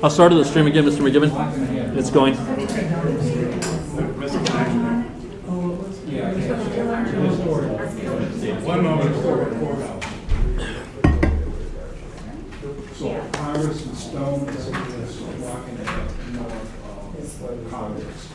I'll start the stream again, Mr. McGibbon. It's going. One moment. So Iris and Stone is walking in North Congress.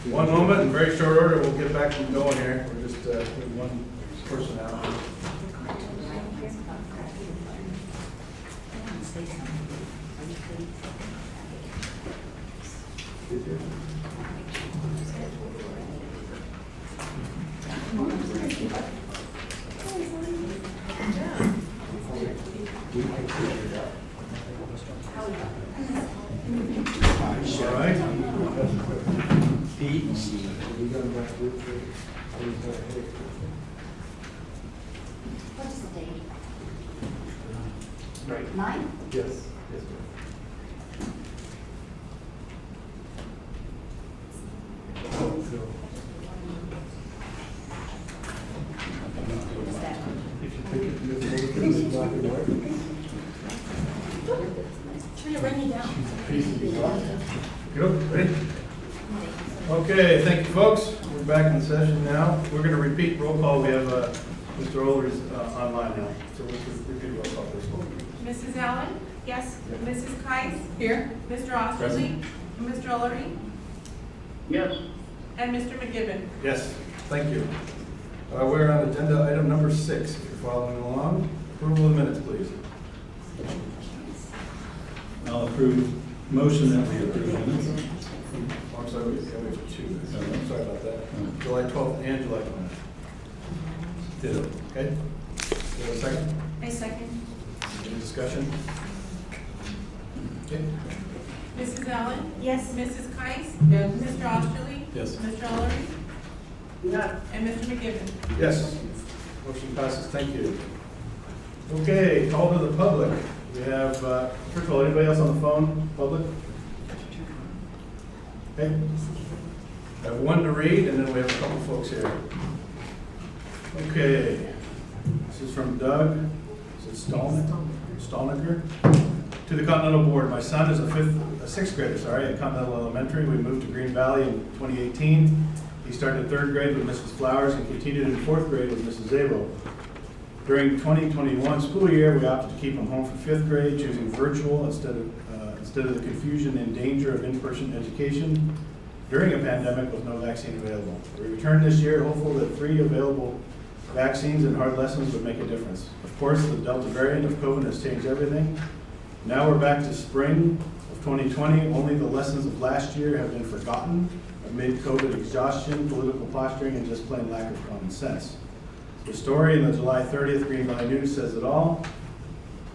One moment, in very short order, we'll get back to going here. We're just need one person out. All right. What's the date? Right. 9? Yes. Ready? Okay, thank you, folks. We're back in session now. We're going to repeat roll call. We have Mr. Oler's online now, so we'll repeat roll call, please. Mrs. Allen? Yes. Mrs. Kais? Here. Mr. Osterly? Mr. Olery? Yes. And Mr. McGibbon? Yes, thank you. We're on agenda item number 6. If you're following along, approval of the minutes, please. I'll approve, motion that we approve minutes. Oh, I'm sorry, we have 2. I'm sorry about that. July 12th and July 20th. Ditto. Okay? Do you have a second? I second. Any discussion? Okay. Mrs. Allen? Yes. Mrs. Kais? Yes. Mr. Osterly? Yes. Mr. Olery? Yes. And Mr. McGibbon? Yes. Motion passes. Thank you. Okay, call to the public. We have, first of all, anybody else on the phone? Public? Okay. I have one to read, and then we have a couple folks here. Okay. This is from Doug. Is it Stallnicker? To the Continental Board. My son is a sixth grader, at Continental Elementary. We moved to Green Valley in 2018. He started 3rd grade with Mrs. Flowers and continued in 4th grade with Mrs. Zabel. During 2021 school year, we opted to keep him home for 5th grade, choosing virtual instead of the confusion and danger of in-person education during a pandemic with no vaccine available. We returned this year hopeful that 3 available vaccines and hard lessons would make a difference. Of course, the Delta variant of COVID has changed everything. Now we're back to spring of 2020. Only the lessons of last year have been forgotten amid COVID exhaustion, political posturing, and just plain lack of common sense. The story in the July 30th Green Valley News says it all.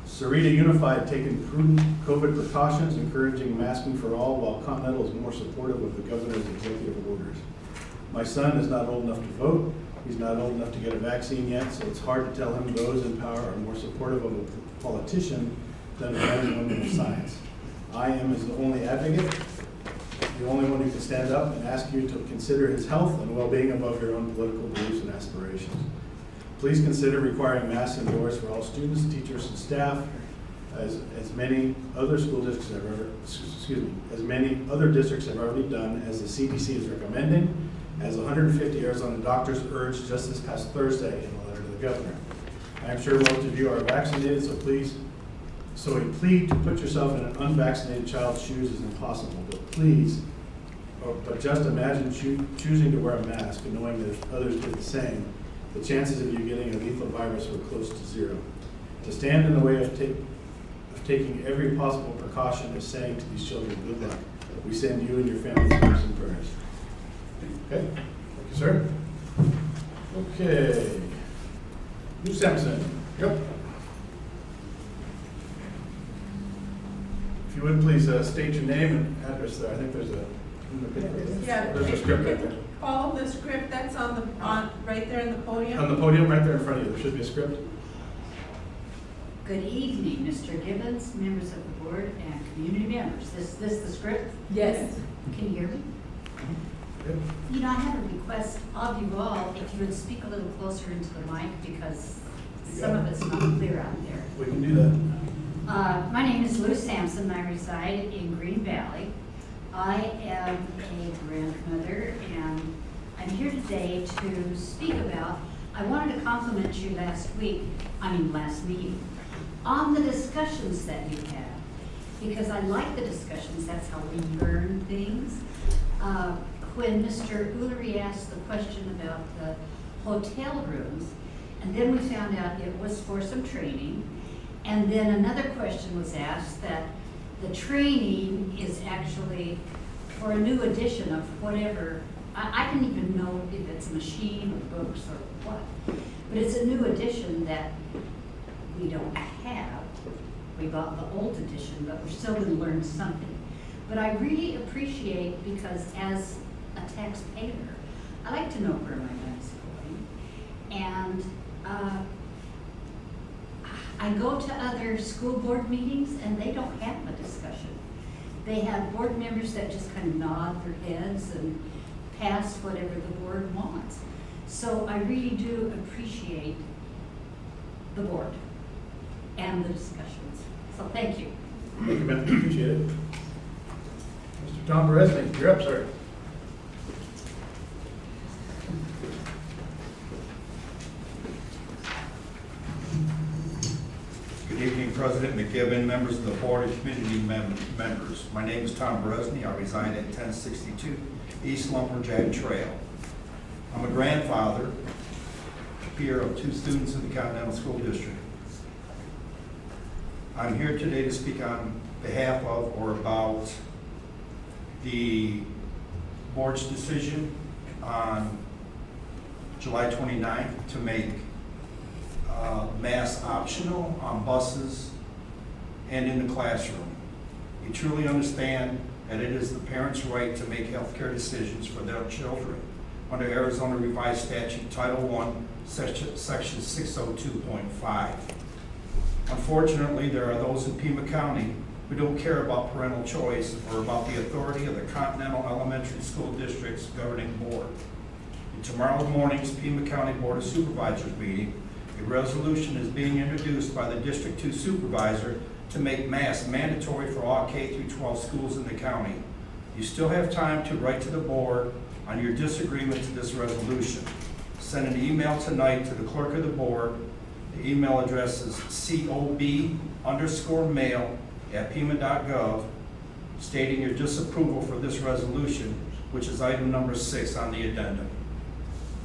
Sarita Unified taking prudent COVID precautions, encouraging masking for all, while Continental is more supportive of the governor's executive orders. My son is not old enough to vote. He's not old enough to get a vaccine yet, so it's hard to tell him those in power are more supportive of a politician than men and women of science. I am his only advocate, the only one who can stand up and ask you to consider his health and well-being above your own political beliefs and aspirations. Please consider requiring masks indoors for all students, teachers, and staff, as many other school districts have as many other districts have already done, as the CDC is recommending, as 150 Arizona doctors urged just this past Thursday in a letter to the governor. I am sure most of you are vaccinated, so a plea to put yourself in an unvaccinated child's shoes is impossible, but just imagine choosing to wear a mask and knowing that if others did the same, the chances of you getting a lethal virus were close to 0. To stand in the way of taking every possible precaution is saying to these children, good luck. We send you and your family hopes and prayers. Okay, thank you, sir. Okay. Lou Sampson. Yep. If you would, please state your name and address there. I think there's a, Yeah. there's a script right there. Follow the script that's right there in the podium. On the podium right there in front of you, there should be a script. Good evening, Mr. Gibbons, members of the board, and community members. Is this the script? Yes. Can you hear me? Good. You know, I have a request of you all, if you would speak a little closer into the mic, because some of it's not clear out there. We can do that. My name is Lou Sampson. I reside in Green Valley. I am a grandmother, and I'm here today to speak about, I wanted to compliment you last meeting, on the discussions that you had, because I like the discussions. That's how we learn things. When Mr. Ullery asked the question about the hotel rooms, and then we found out it was for some training, and then another question was asked that the training is actually for a new edition of whatever, I don't even know if it's a machine or books or what, but it's a new edition that we don't have. We bought the old edition, but we're still gonna learn something. But I really appreciate, because as a taxpayer, I like to know where my money's going. And I go to other school board meetings and they don't have a discussion. They have board members that just kind of nod their heads and pass whatever the board wants. So I really do appreciate the board and the discussions. So thank you. Thank you, ma'am. Appreciate it. Mr. Tom Beresney, you're up, sir. Good evening, President McGibbon, members of the board, and community members. My name is Tom Beresney. I reside at 1062 East Lumberjack Trail. I'm a grandfather here of 2 students in the Continental School District. I'm here today to speak on behalf of or about the board's decision on July 29th to make mass optional on buses and in the classroom. We truly understand that it is the parents' right to make healthcare decisions for their children under Arizona Revised Statute Title I, Section 602.5. Unfortunately, there are those in Pima County who don't care about parental choice or about the authority of the Continental Elementary School District's governing board. In tomorrow morning's Pima County Board of Supervisors meeting, a resolution is being introduced by the District 2 Supervisor to make masks mandatory for all K through 12 schools in the county. You still have time to write to the board on your disagreement to this resolution. Send an email tonight to the clerk of the board. The email address is cob_mail@pima.gov, stating your disapproval for this resolution, which is item number 6 on the addendum.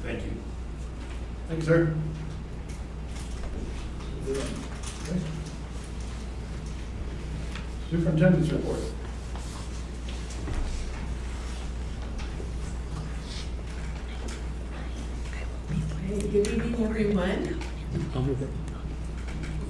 Thank you. Thank you, sir. Superintendent's report. Hey, good evening, everyone. I'll move it.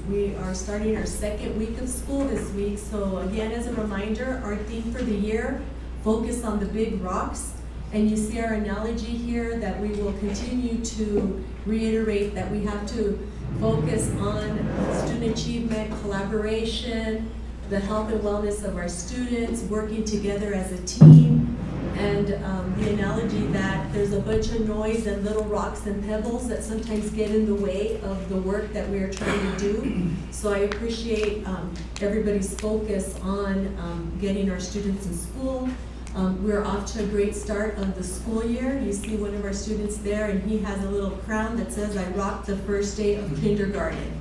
We are starting our second week of school this week, so again, as a reminder, our theme for the year, focus on the big rocks. And you see our analogy here that we will continue to reiterate that we have to focus on student achievement, collaboration, the health and wellness of our students, working together as a team, and the analogy that there's a bunch of noise and little rocks and pebbles that sometimes get in the way of the work that we are trying to do. So I appreciate everybody's focus on getting our students in school. We're off to a great start of the school year. You see one of our students there, and he has a little crown that says, "I rocked the first day of kindergarten."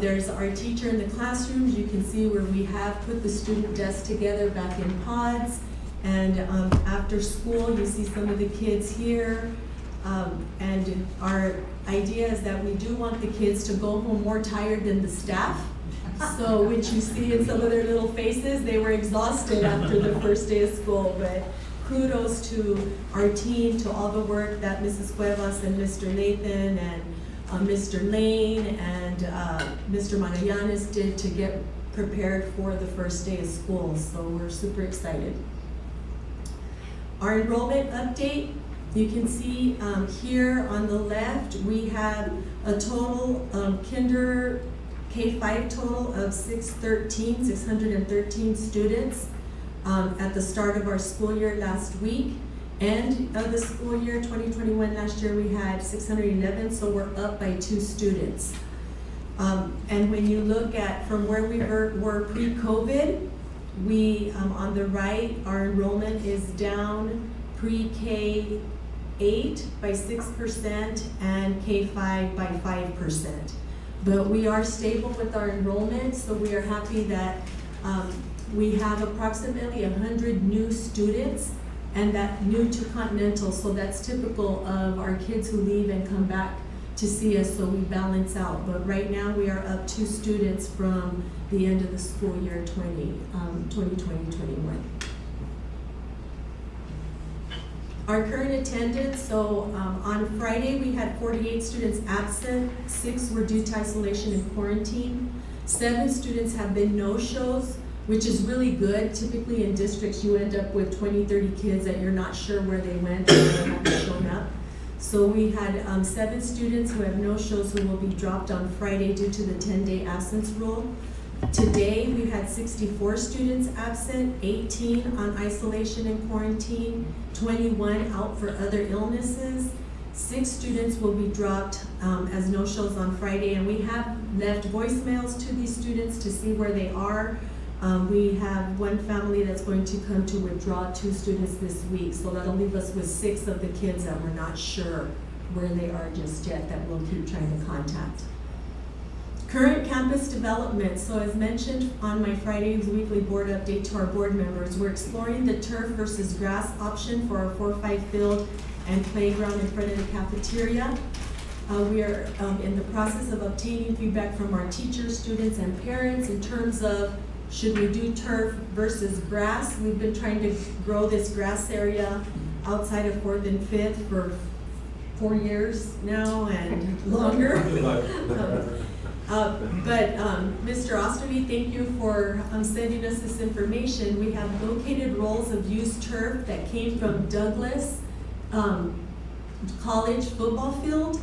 There's our teacher in the classrooms. You can see where we have put the student desks together back in pods. And after school, you see some of the kids here. And our idea is that we do want the kids to go home more tired than the staff. So which you see in some of their little faces, they were exhausted after the first day of school. But kudos to our team, to all the work that Mrs. Cuevas and Mr. Nathan and Mr. Lane and Mr. Magallanes did to get prepared for the first day of school, so we're super excited. Our enrollment update, you can see here on the left, we have a total kinder K-5 total of 613 students at the start of our school year last week. End of the school year 2021 last year we had 611, so we're up by 2 students. And when you look at from where we were pre-COVID, we on the right, our enrollment is down pre-K 8 by 6% and K-5 by 5%. But we are stable with our enrollment, so we are happy that we have approximately 100 new students, and that new to Continental, so that's typical of our kids who leave and come back to see us, so we balance out. But right now we are up 2 students from the end of the school year 2020-21. Our current attendance, so on Friday we had 48 students absent, 6 were due to isolation and quarantine. 7 students have been no-shows, which is really good. Typically in districts you end up with 20-30 kids that you're not sure where they went or they haven't shown up. So we had 7 students who have no-shows who will be dropped on Friday due to the 10-day absence rule. Today, we had 64 students absent, 18 on isolation and quarantine, 21 out for other illnesses. 6 students will be dropped as no-shows on Friday, and we have left voicemails to these students to see where they are. We have one family that's going to come to withdraw 2 students this week, so that'll leave us with 6 of the kids that we're not sure where they are just yet, that we'll keep trying to contact. Current campus development. So as mentioned on my Friday's weekly board update to our board members, we're exploring the turf versus grass option for our 4-5 field and playground in front of the cafeteria. We are in the process of obtaining feedback from our teachers, students, and parents in terms of should we do turf versus grass. We've been trying to grow this grass area outside of 4th and 5th for 4 years now and longer. Mr. Osterby, thank you for sending us this information. We have located rolls of used turf that came from Douglas College football field.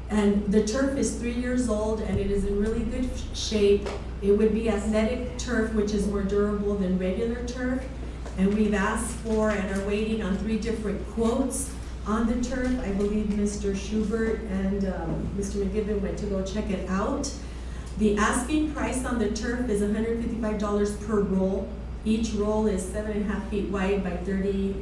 And the turf is 3 years old and it is in really good shape. It would be athletic turf, which is more durable than regular turf. And we've asked for and are waiting on 3 different quotes on the turf. I believe Mr. Schubert and Mr. McGibbon went to go check it out. The asking price on the turf is $155 per roll. Each roll is 7.5 feet wide by 30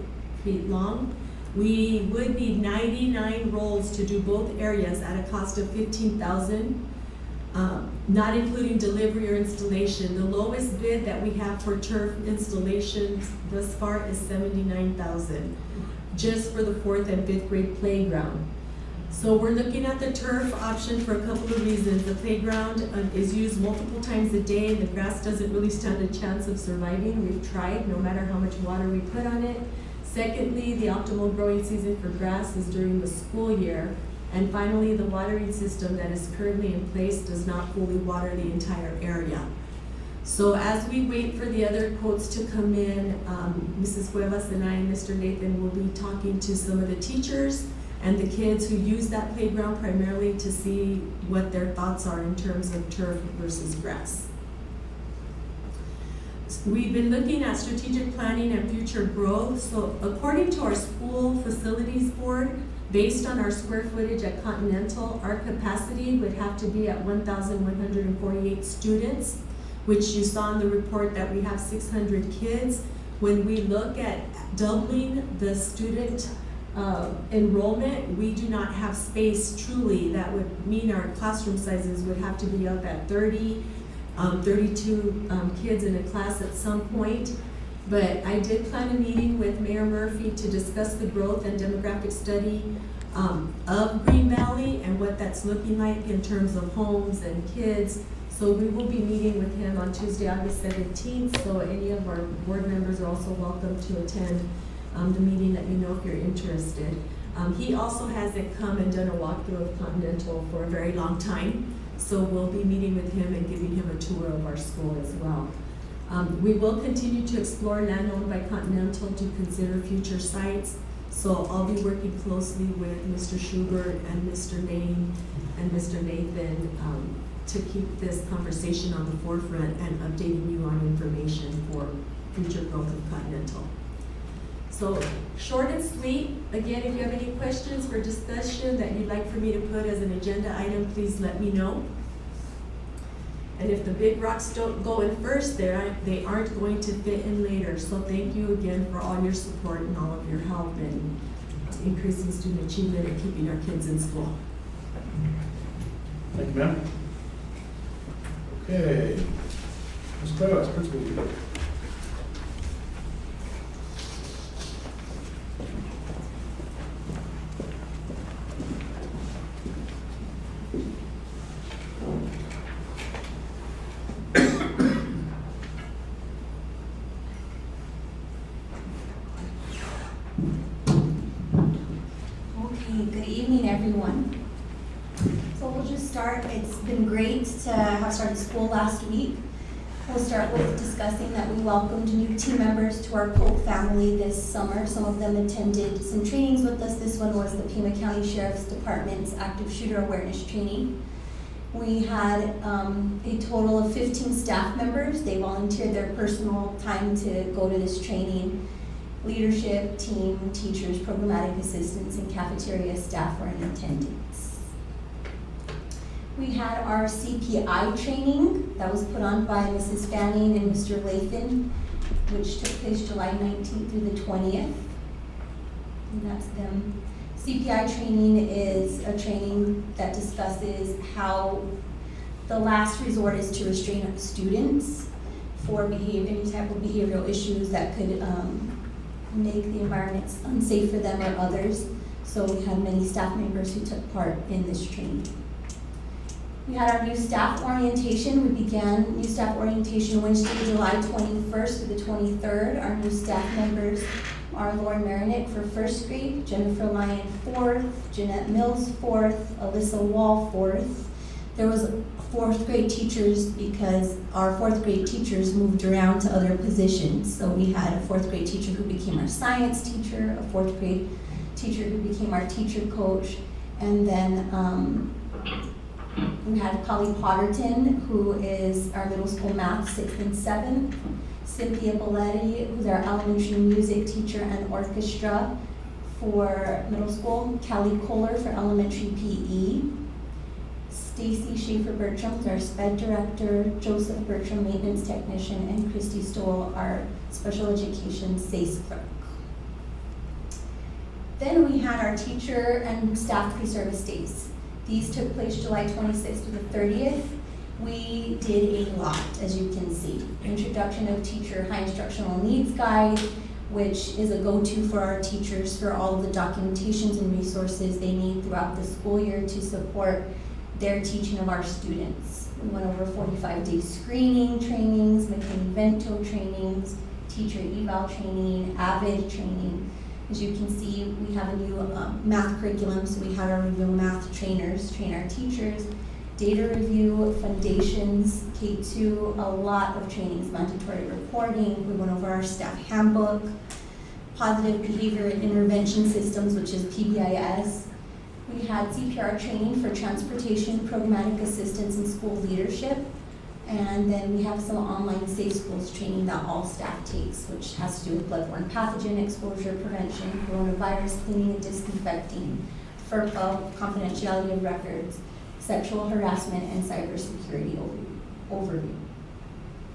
feet long. We would need 99 rolls to do both areas at a cost of $15,000, not including delivery or installation. The lowest bid that we have for turf installations thus far is $79,000, just for the 4th and 5th grade playground. So we're looking at the turf option for a couple of reasons. The playground is used multiple times a day. The grass doesn't really stand a chance of surviving. We've tried, no matter how much water we put on it. Secondly, the optimal growing season for grass is during the school year. And finally, the watering system that is currently in place does not fully water the entire area. So as we wait for the other quotes to come in, Mrs. Cuevas and I and Mr. Nathan will be talking to some of the teachers and the kids who use that playground primarily to see what their thoughts are in terms of turf versus grass. We've been looking at strategic planning and future growth. So according to our school facilities board, based on our square footage at Continental, our capacity would have to be at 1,148 students, which you saw in the report that we have 600 kids. When we look at doubling the student enrollment, we do not have space truly. That would mean our classroom sizes would have to be up at 32 kids in a class at some point. But I did plan a meeting with Mayor Murphy to discuss the growth and demographic study of Green Valley and what that's looking like in terms of homes and kids. So we will be meeting with him on Tuesday, August 17th. So any of our board members are also welcome to attend the meeting. Let me know if you're interested. He also hasn't come and done a walkthrough of Continental for a very long time. So we'll be meeting with him and giving him a tour of our school as well. We will continue to explore land owned by Continental to consider future sites. So I'll be working closely with Mr. Schubert and Mr. Lane and Mr. Nathan to keep this conversation on the forefront and updating you on information for future growth of Continental. So short and sweet. Again, if you have any questions for discussion that you'd like for me to put as an agenda item, please let me know. And if the big rocks don't go in first, they aren't going to fit in later. So thank you again for all your support and all of your help in increasing student achievement and keeping our kids in school. Thank you, ma'am. Okay. Ms. Cuevas, principal report. Okay, good evening, everyone. So we'll just start. It's been great to have started school last week. We'll start with discussing that we welcomed new team members to our Polk family this summer. Some of them attended some trainings with us. This one was the Pima County Sheriff's Department's Active Shooter Awareness Training. We had a total of 15 staff members. They volunteered their personal time to go to this training. Leadership, team, teachers, programmatic assistants, and cafeteria staff were in attendance. We had our CPI training that was put on by Mrs. Fanning and Mr. Lathan, which took place July 19th through the 20th. And that's them. CPI training is a training that discusses how the last resort is to restrain our students for any type of behavioral issues that could make the environment unsafe for them or others. So we had many staff members who took part in this training. We had our new staff orientation. We began new staff orientation Wednesday, July 21st through the 23rd. Our new staff members are Lauren Marinick for first grade, Jennifer Lyon 4th, Jeanette Mills 4th, Alyssa Wall 4th. There was 4th grade teachers because our 4th grade teachers moved around to other positions. So we had a 4th grade teacher who became our science teacher, a 4th grade teacher who became our teacher coach, and then we had Polly Potterton, who is our middle school math 6th and 7th, Cynthia Belletti, who's our elementary music teacher and orchestra for middle school, Callie Kohler for elementary PE, Stacy Schaefer Bertram is our SPED director, Joseph Bertram maintenance technician, and Christy Stoll, our special education SACE clerk. Then we had our teacher and staff pre-service days. These took place July 26th to the 30th. We did a lot, as you can see. Introduction of Teacher High Instructional Needs Guide, which is a go-to for our teachers for all of the documentations and resources they need throughout the school year to support their teaching of our students. We went over 45-day screening trainings, McLean-Vento trainings, teacher eval training, AVID training. As you can see, we have a new math curriculum, so we had our real math trainers train our teachers, data review, foundations, K2, a lot of trainings, mandatory reporting. We went over our staff handbook, positive behavior intervention systems, which is PBIS. We had CPR training for transportation, programmatic assistance, and school leadership. And then we have some online safe schools training that all staff takes, which has to do with bloodborne pathogen exposure prevention, coronavirus cleaning and disinfecting, FERPA, confidentiality of records, sexual harassment, and cybersecurity overview.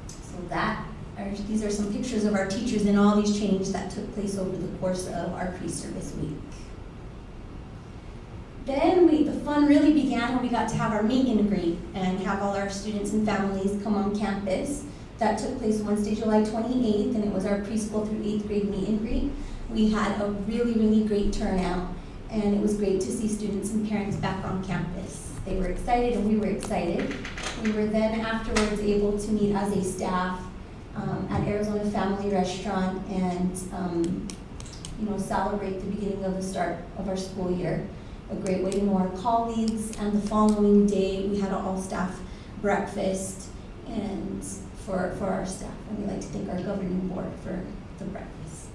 So these are some pictures of our teachers in all these trainings that took place over the course of our pre-service week. Then the fun really began when we got to have our meet and greet and have all our students and families come on campus. That took place Wednesday, July 28th, and it was our preschool through 8th grade meet and greet. We had a really, really great turnout, and it was great to see students and parents back on campus. They were excited and we were excited. We were then afterwards able to meet as a staff at Arizona Family Restaurant and celebrate the beginning of the start of our school year. a great way to know our colleagues. And the following day, we had an all-staff breakfast and for our staff. And we'd like to thank our governing board for the breakfast.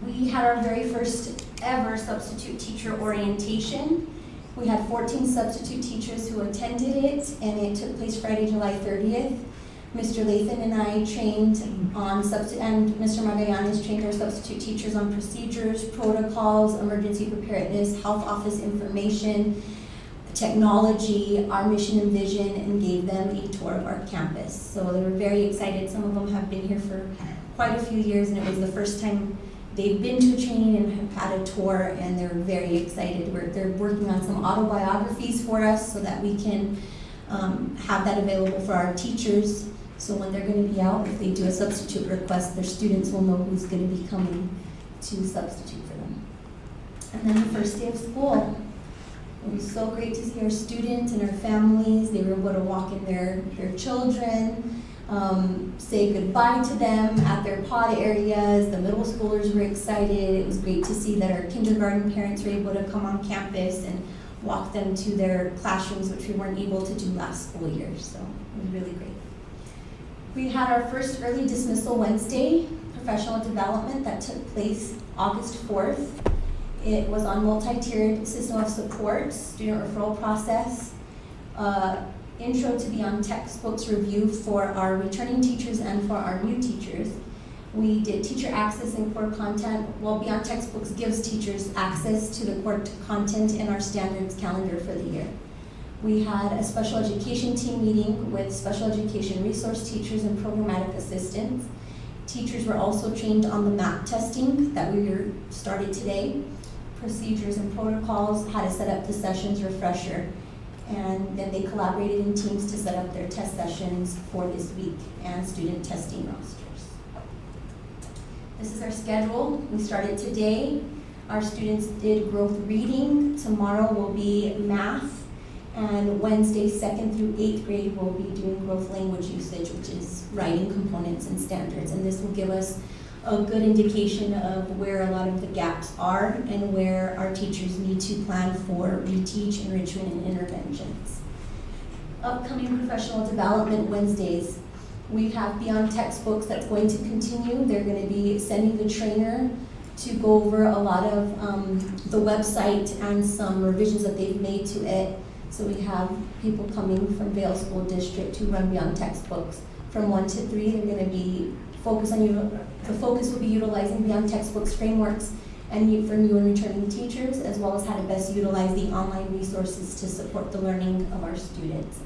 We had our very first ever substitute teacher orientation. We had 14 substitute teachers who attended it, and it took place Friday, July 30th. Mr. Lathan and I trained on and Mr. Magallanes trained our substitute teachers on procedures, protocols, emergency preparedness, health office information, technology, our mission and vision, and gave them a tour of our campus. So they were very excited. Some of them have been here for quite a few years, and it was the first time they've been to a training and have had a tour, and they're very excited. They're working on some autobiographies for us so that we can have that available for our teachers. So when they're going to be out, if they do a substitute request, their students will know who's going to be coming to substitute for them. And then the first day of school. It was so great to see our students and our families. They were able to walk in their children, say goodbye to them at their pod areas. The middle schoolers were excited. It was great to see that our kindergarten parents were able to come on campus and walk them to their classrooms, which we weren't able to do last school year. So it was really great. We had our first early dismissal Wednesday, professional development, that took place August 4th. It was on multi-tiered system of support, student referral process, intro to Beyond Textbooks review for our returning teachers and for our new teachers. We did teacher access and core content. Well, Beyond Textbooks gives teachers access to the core content in our standards calendar for the year. We had a special education team meeting with special education resource teachers and programmatic assistants. Teachers were also trained on the MAP testing that we started today. Procedures and protocols, how to set up the sessions refresher. And then they collaborated in teams to set up their test sessions for this week and student testing rosters. This is our schedule. We started today. Our students did growth reading. Tomorrow will be math. And Wednesday, 2nd through 8th grade, we'll be doing growth language usage, which is writing components and standards. And this will give us a good indication of where a lot of the gaps are and where our teachers need to plan for reteach, enrichment, and interventions. Upcoming professional development Wednesdays. We have Beyond Textbooks that's going to continue. They're going to be sending the trainer to go over a lot of the website and some revisions that they've made to it. So we have people coming from Vail School District to run Beyond Textbooks. From 1 to 3, they're going to be the focus will be utilizing Beyond Textbooks frameworks and for new and returning teachers, as well as how to best utilize the online resources to support the learning of our students.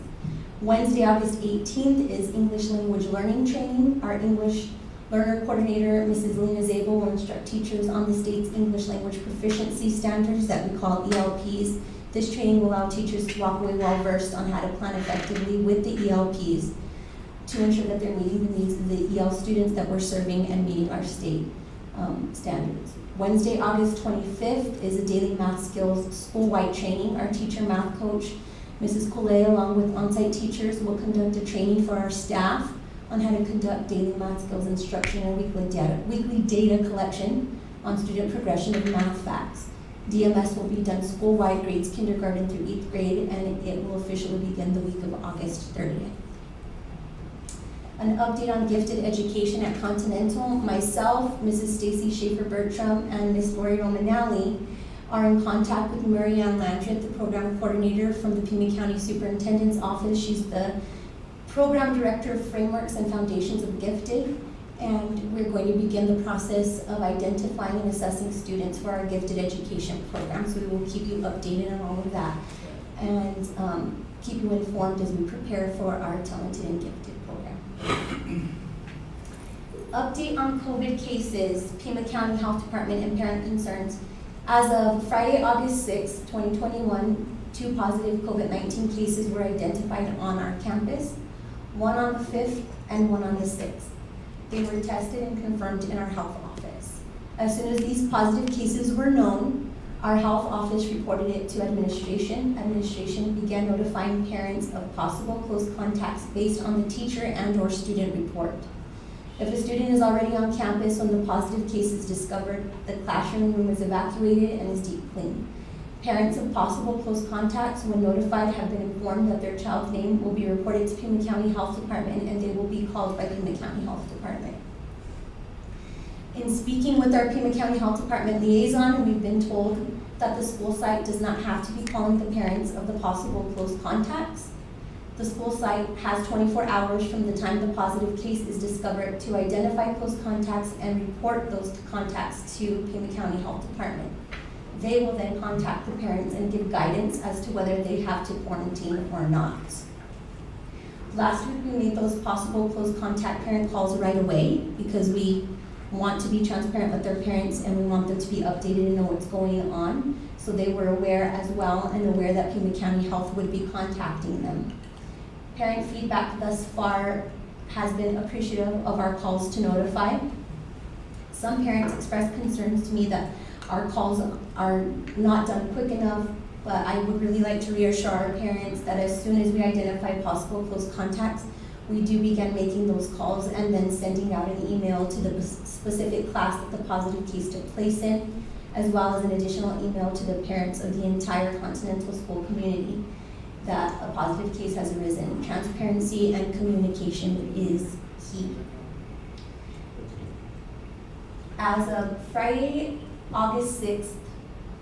Wednesday, August 18th is English language learning training. Our English learner coordinator, Mrs. Lena Zabel, will instruct teachers on the state's English language proficiency standards that we call ELPs. This training will allow teachers to walk away well-versed on how to plan effectively with the ELPs to ensure that they're meeting the needs of the EL students that we're serving and meeting our state standards. Wednesday, August 25th is a daily math skills school-wide training. Our teacher math coach, Mrs. Collet, along with on-site teachers, will conduct a training for our staff on how to conduct daily math skills instruction and weekly data collection on student progression of math facts. DMS will be done school-wide, grades kindergarten through 8th grade, and it will officially begin the week of August 30th. An update on gifted education at Continental. Myself, Mrs. Stacy Schaefer-Bertram, and Ms. Lori Romanelli are in contact with Marianne Landreth, the program coordinator from the Pima County Superintendent's Office. She's the program director of Frameworks and Foundations of Gifted. And we're going to begin the process of identifying and assessing students for our gifted education program. So we will keep you updated on all of that and keep you informed as we prepare for our talented and gifted program. Update on COVID cases, Pima County Health Department and parent concerns. As of Friday, August 6, 2021, 2 positive COVID-19 cases were identified on our campus, 1 on the 5th and 1 on the 6th. They were tested and confirmed in our health office. As soon as these positive cases were known, our health office reported it to administration. Administration began notifying parents of possible close contacts based on the teacher and/or student report. If a student is already on campus when the positive case is discovered, the classroom room is evacuated and is deep cleaned. Parents of possible close contacts, when notified, have been informed that their child's name will be reported to Pima County Health Department and they will be called by Pima County Health Department. In speaking with our Pima County Health Department liaison, we've been told that the school site does not have to be calling the parents of the possible close contacts. The school site has 24 hours from the time the positive case is discovered to identify close contacts and report those contacts to Pima County Health Department. They will then contact the parents and give guidance as to whether they have to quarantine or not. Last week, we made those possible close contact parent calls right away because we want to be transparent with their parents and we want them to be updated and know what's going on. So they were aware as well and aware that Pima County Health would be contacting them. Parent feedback thus far has been appreciative of our calls to notify. Some parents expressed concerns to me that our calls are not done quick enough, but I would really like to reassure our parents that as soon as we identify possible close contacts, we do begin making those calls and then sending out an email to the specific class that the positive case took place in, as well as an additional email to the parents of the entire Continental School community that a positive case has arisen. Transparency and communication is key. As of Friday, August 6th,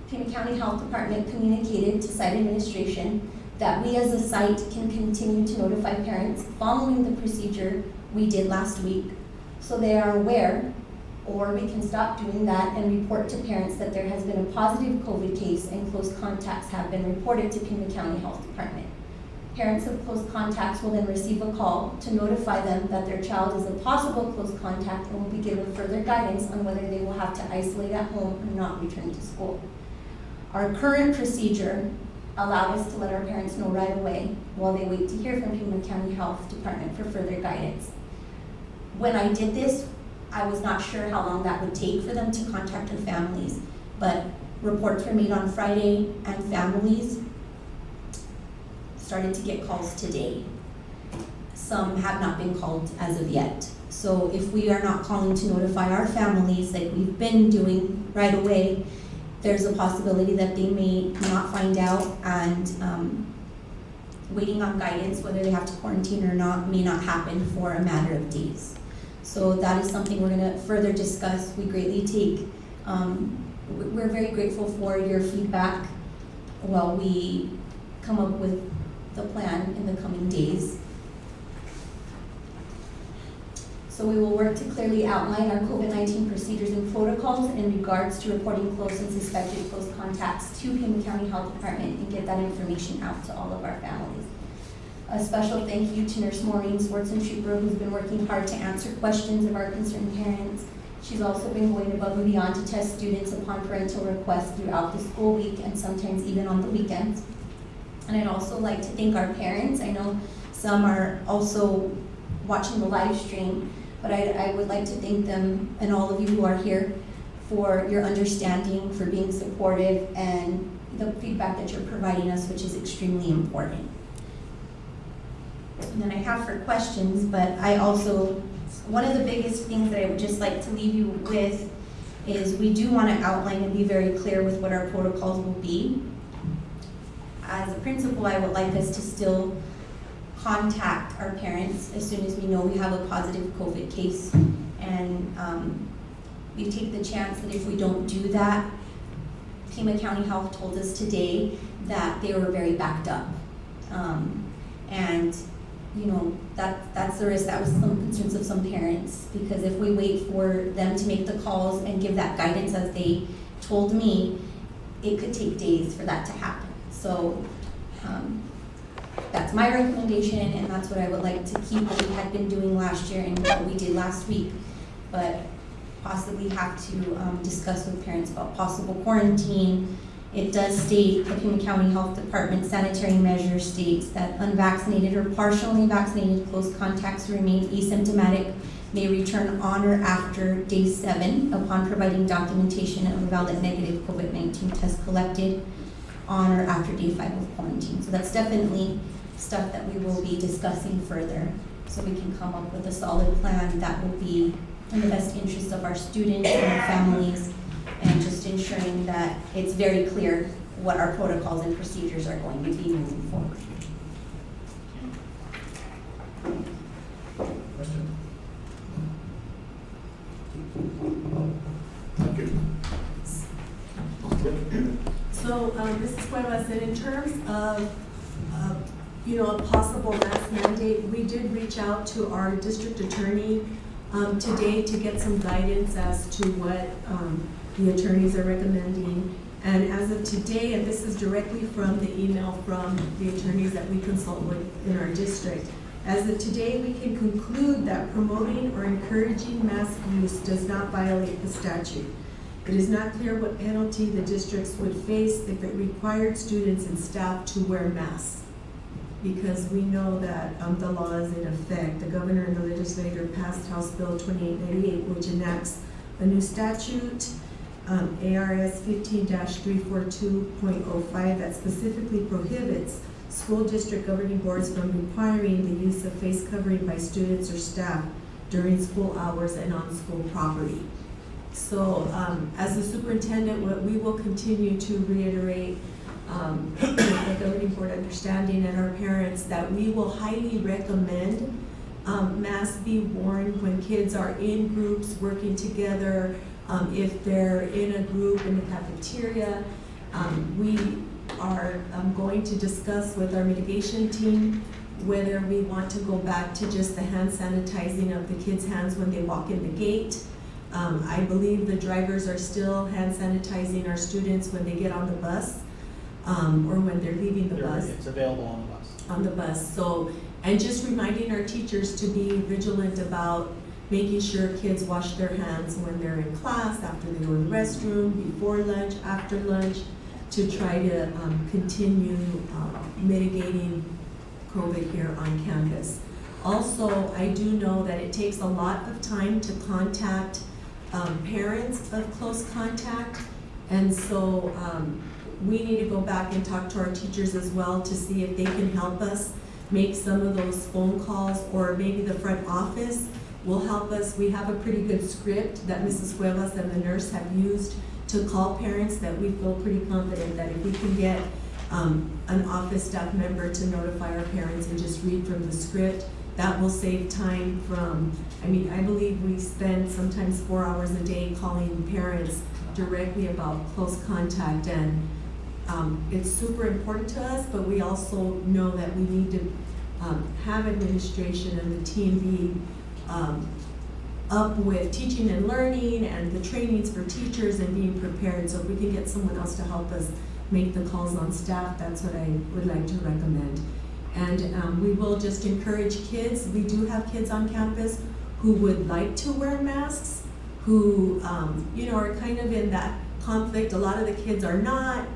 Pima County Health Department communicated to site administration that we as a site can continue to notify parents following the procedure we did last week, so they are aware, or we can stop doing that and report to parents that there has been a positive COVID case and close contacts have been reported to Pima County Health Department. Parents of close contacts will then receive a call to notify them that their child is a possible close contact and will be given further guidance on whether they will have to isolate at home or not return to school. Our current procedure allowed us to let our parents know right away while they wait to hear from Pima County Health Department for further guidance. When I did this, I was not sure how long that would take for them to contact their families, but reports were made on Friday and families started to get calls today. Some have not been called as of yet. So if we are not calling to notify our families like we've been doing right away, there's a possibility that they may not find out and waiting on guidance, whether they have to quarantine or not, may not happen for a matter of days. So that is something we're gonna further discuss. We greatly take, we're very grateful for your feedback while we come up with the plan in the coming days. So we will work to clearly outline our COVID-19 procedures and protocols in regards to reporting close and suspected close contacts to Pima County Health Department and get that information out to all of our families. A special thank you to Nurse Maureen Swartzen-Trooper, who's been working hard to answer questions of our concerned parents. She's also been going above and beyond to test students upon parental request throughout the school week and sometimes even on the weekends. And I'd also like to thank our parents. I know some are also watching the live stream, but I would like to thank them and all of you who are here for your understanding, for being supportive, and the feedback that you're providing us, which is extremely important. And then I have for questions, but I also, one of the biggest things that I would just like to leave you with is we do want to outline and be very clear with what our protocols will be. As a principal, I would like us to still contact our parents as soon as we know we have a positive COVID case. And we take the chance that if we don't do that, Pima County Health told us today that they were very backed up. And you know, that's the risk. That was some concerns of some parents, because if we wait for them to make the calls and give that guidance as they told me, it could take days for that to happen. So that's my recommendation, and that's what I would like to keep what we had been doing last year and what we did last week, but possibly have to discuss with parents about possible quarantine. It does state, the Pima County Health Department sanitary measure states that unvaccinated or partially vaccinated close contacts who remain asymptomatic may return on or after day 7 upon providing documentation of a valid negative COVID-19 test collected on or after day 5 of quarantine. So that's definitely stuff that we will be discussing further. so we can come up with a solid plan that will be in the best interest of our students and our families, and just ensuring that it's very clear what our protocols and procedures are going to be moving forward. Question? Thank you. So, Mrs. Cuevas, and in terms of, a possible mask mandate, we did reach out to our district attorney today to get some guidance as to what the attorneys are recommending. And as of today, and this is directly from the email from the attorneys that we consult with in our district, as of today, we can conclude that promoting or encouraging mask use does not violate the statute. It is not clear what penalty the districts would face if it required students and staff to wear masks. Because we know that the law is in effect. The governor and the legislature passed House Bill 2898, which enacts a new statute, ARS 15-342.05, that specifically prohibits school district governing boards from requiring the use of face covering by students or staff during school hours and on school property. So as the superintendent, what we will continue to reiterate with the governing board understanding and our parents that we will highly recommend masks be worn when kids are in groups working together. If they're in a group in the cafeteria, we are going to discuss with our mitigation team whether we want to go back to just the hand sanitizing of the kids' hands when they walk in the gate. I believe the drivers are still hand sanitizing our students when they get on the bus, or when they're leaving the bus. It's available on the bus. On the bus. So, and just reminding our teachers to be vigilant about making sure kids wash their hands when they're in class, after they go to the restroom, before lunch, after lunch, to try to continue mitigating COVID here on campus. Also, I do know that it takes a lot of time to contact parents of close contact, and so we need to go back and talk to our teachers as well to see if they can help us make some of those phone calls, or maybe the front office will help us. We have a pretty good script that Mrs. Cuevas and the nurse have used to call parents that we feel pretty confident that if we can get an office staff member to notify our parents and just read from the script, that will save time from, I believe we spend sometimes 4 hours a day calling parents directly about close contact, and it's super important to us, but we also know that we need to have administration and the team be up with teaching and learning and the trainings for teachers and being prepared. So if we can get someone else to help us make the calls on staff, that's what I would like to recommend. And we will just encourage kids. We do have kids on campus who would like to wear masks, who are kind of in that conflict. A lot of the kids are not,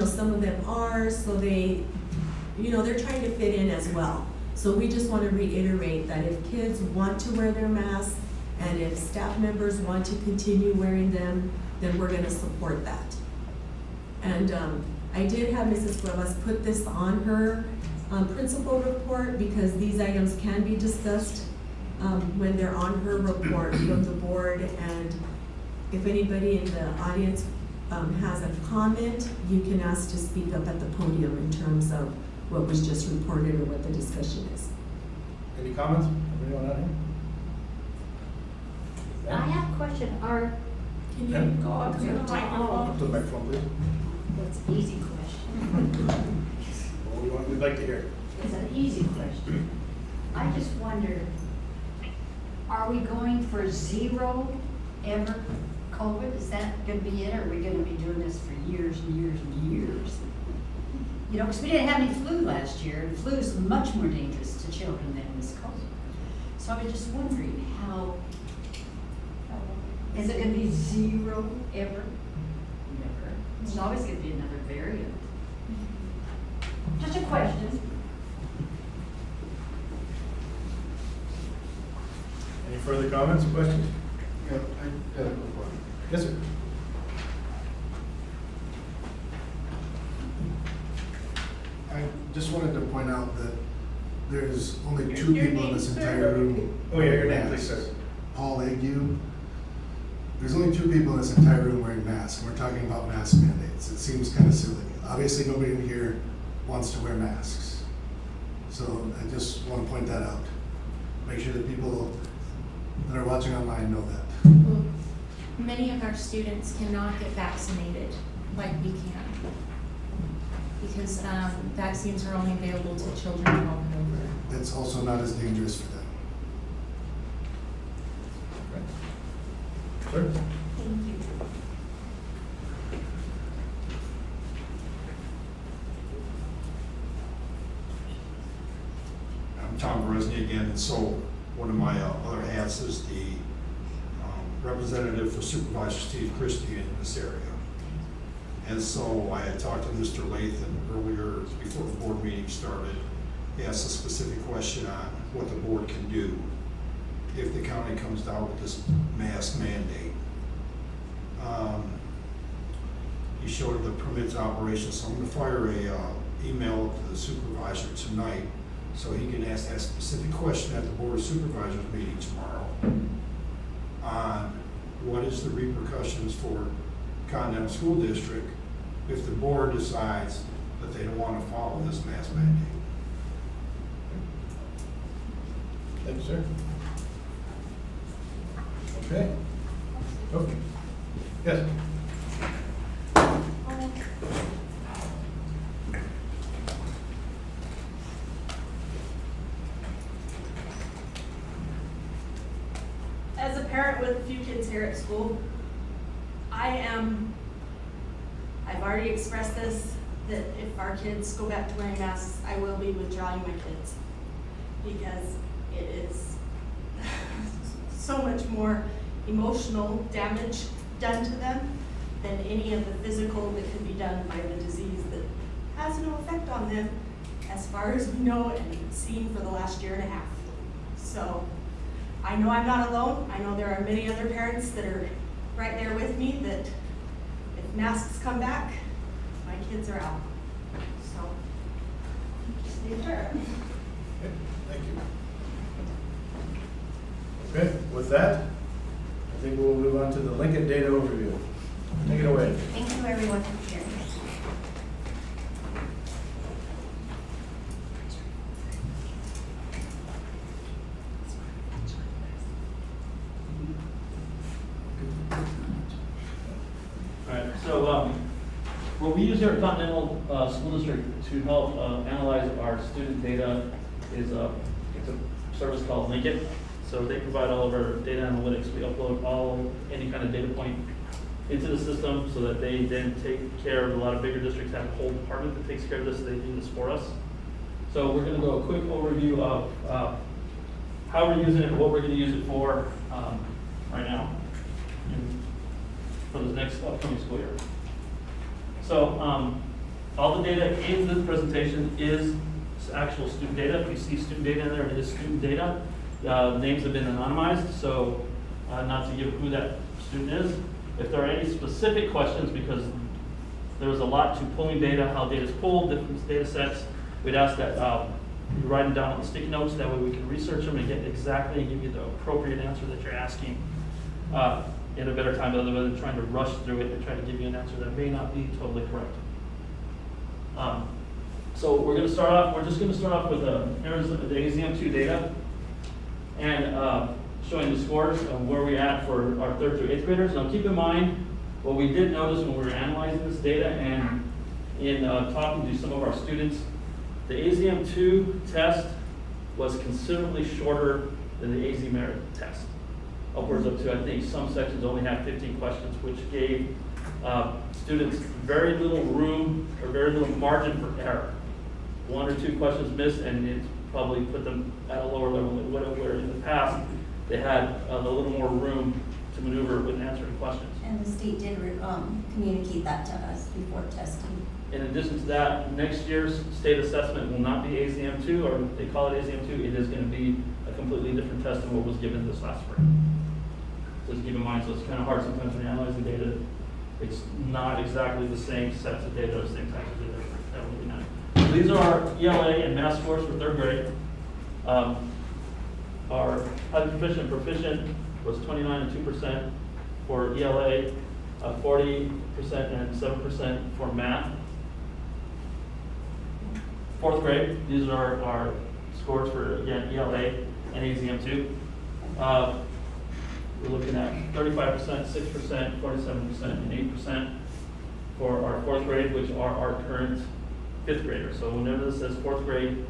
some of them are, so they're trying to fit in as well. So we just want to reiterate that if kids want to wear their masks and if staff members want to continue wearing them, then we're going to support that. And I did have Mrs. Cuevas put this on her principal report, because these items can be discussed when they're on her report from the board. And if anybody in the audience has a comment, you can ask to speak up at the podium in terms of what was just reported or what the discussion is. Any comments? Anyone out here? I have a question. Can you Go up to the microphone. Up to the microphone, please. That's an easy question. We'd like to hear. It's an easy question. I just wonder, are we going for zero ever COVID? Is that gonna be it, or are we gonna be doing this for years and years and years? Because we didn't have any flu last year, and flu is much more dangerous to children than this COVID. So I was just wondering is it gonna be zero ever? Never. It's always gonna be another variant. Just a question. Any further comments or questions? Yeah, I got a quick one. Yes, sir. I just wanted to point out that There's only two people in this entire room. Oh, yeah, your name, wearing please, masks. sir. Paul Ague. There's only two people in this entire room wearing masks, and we're talking about mask mandates. It seems kind of silly. Obviously, nobody in here wants to wear masks. So I just want to point that out. Make sure that people that are watching online know that. Well, many of our students cannot get vaccinated like we can, because vaccines are only available to children 12 and over. That's also not as dangerous for them. Sir? Thank you. I'm Tom Beresny again, and so one of my other hats is the representative for Supervisor Steve Christie in this area. And so I had talked to Mr. Lathan earlier, before the board meeting started. He asked a specific question on what the board can do if the county comes down with this mask mandate. He showed the permits operation, so I'm gonna fire a email to the supervisor tonight so he can ask that specific question at the Board of Supervisors meeting tomorrow on what is the repercussions for Continental School District if the board decides that they don't want to follow this mask mandate. Thank you, sir. Okay. Okay. Yes. As a parent with a few kids here at school, I've already expressed this, that if our kids go back to wearing masks, I will be withdrawing my kids. Because it is so much more emotional damage done to them than any of the physical that could be done by the disease that has no effect on them, as far as we know and seen for the last year and a half. So I know I'm not alone. I know there are many other parents that are right there with me that if masks come back, my kids are out. So, stay sure. Okay, thank you. Okay, with that, I think we'll move on to the Lincoln data overview. Take it away. Thank you everyone for sharing. Alright, so what we use here at Continental School District to help analyze our student data is it's a service called Lincoln. So they provide all of our data analytics. We upload any kind of data point into the system so that they then take care of. A lot of bigger districts have a whole department that takes care of this, so they do this for us. So we're going to go a quick overview of how we're using it and what we're going to use it for right now for the next upcoming school year. So all the data in this presentation is actual student data. If you see student data in there, it is student data. Names have been anonymized, so not to give who that student is. If there are any specific questions, because there was a lot to pulling data, how data is pulled, different data sets, we'd ask that you write them down on the sticky notes. That way we can research them and get exactly and give you the appropriate answer that you're asking in a better time, rather than trying to rush through it and try to give you an answer that may not be totally correct. So we're going to start off. We're just going to start off with the AZM2 data and showing the scores of where we're at for our 3rd through 8th graders. Now keep in mind what we did notice when we were analyzing this data and in talking to some of our students, the AZM2 test was considerably shorter than the AZ Merit test. Upwards of to, I think some sections only have 15 questions, which gave students very little room or very little margin for error. 1 or 2 questions missed, and it probably put them at a lower level than where in the past they had a little more room to maneuver with answering questions. And the state did communicate that to us before testing. In addition to that, next year's state assessment will not be AZM2, or they call it AZM2. It is going to be a completely different test than what was given this last spring. So just keep in mind, so it's kind of hard sometimes when analyzing data. It's not exactly the same sets of data or same types of data that we're looking at. So these are our ELA and math scores for 3rd grade. Our highly proficient was 29 and 2% for ELA, 40% and 7% for math. Fourth grade, these are our scores for, again, ELA and AZM2. We're looking at 35%, 6%, 47%, and 8% for our fourth grade, which are our current fifth graders. So whenever this says fourth grade,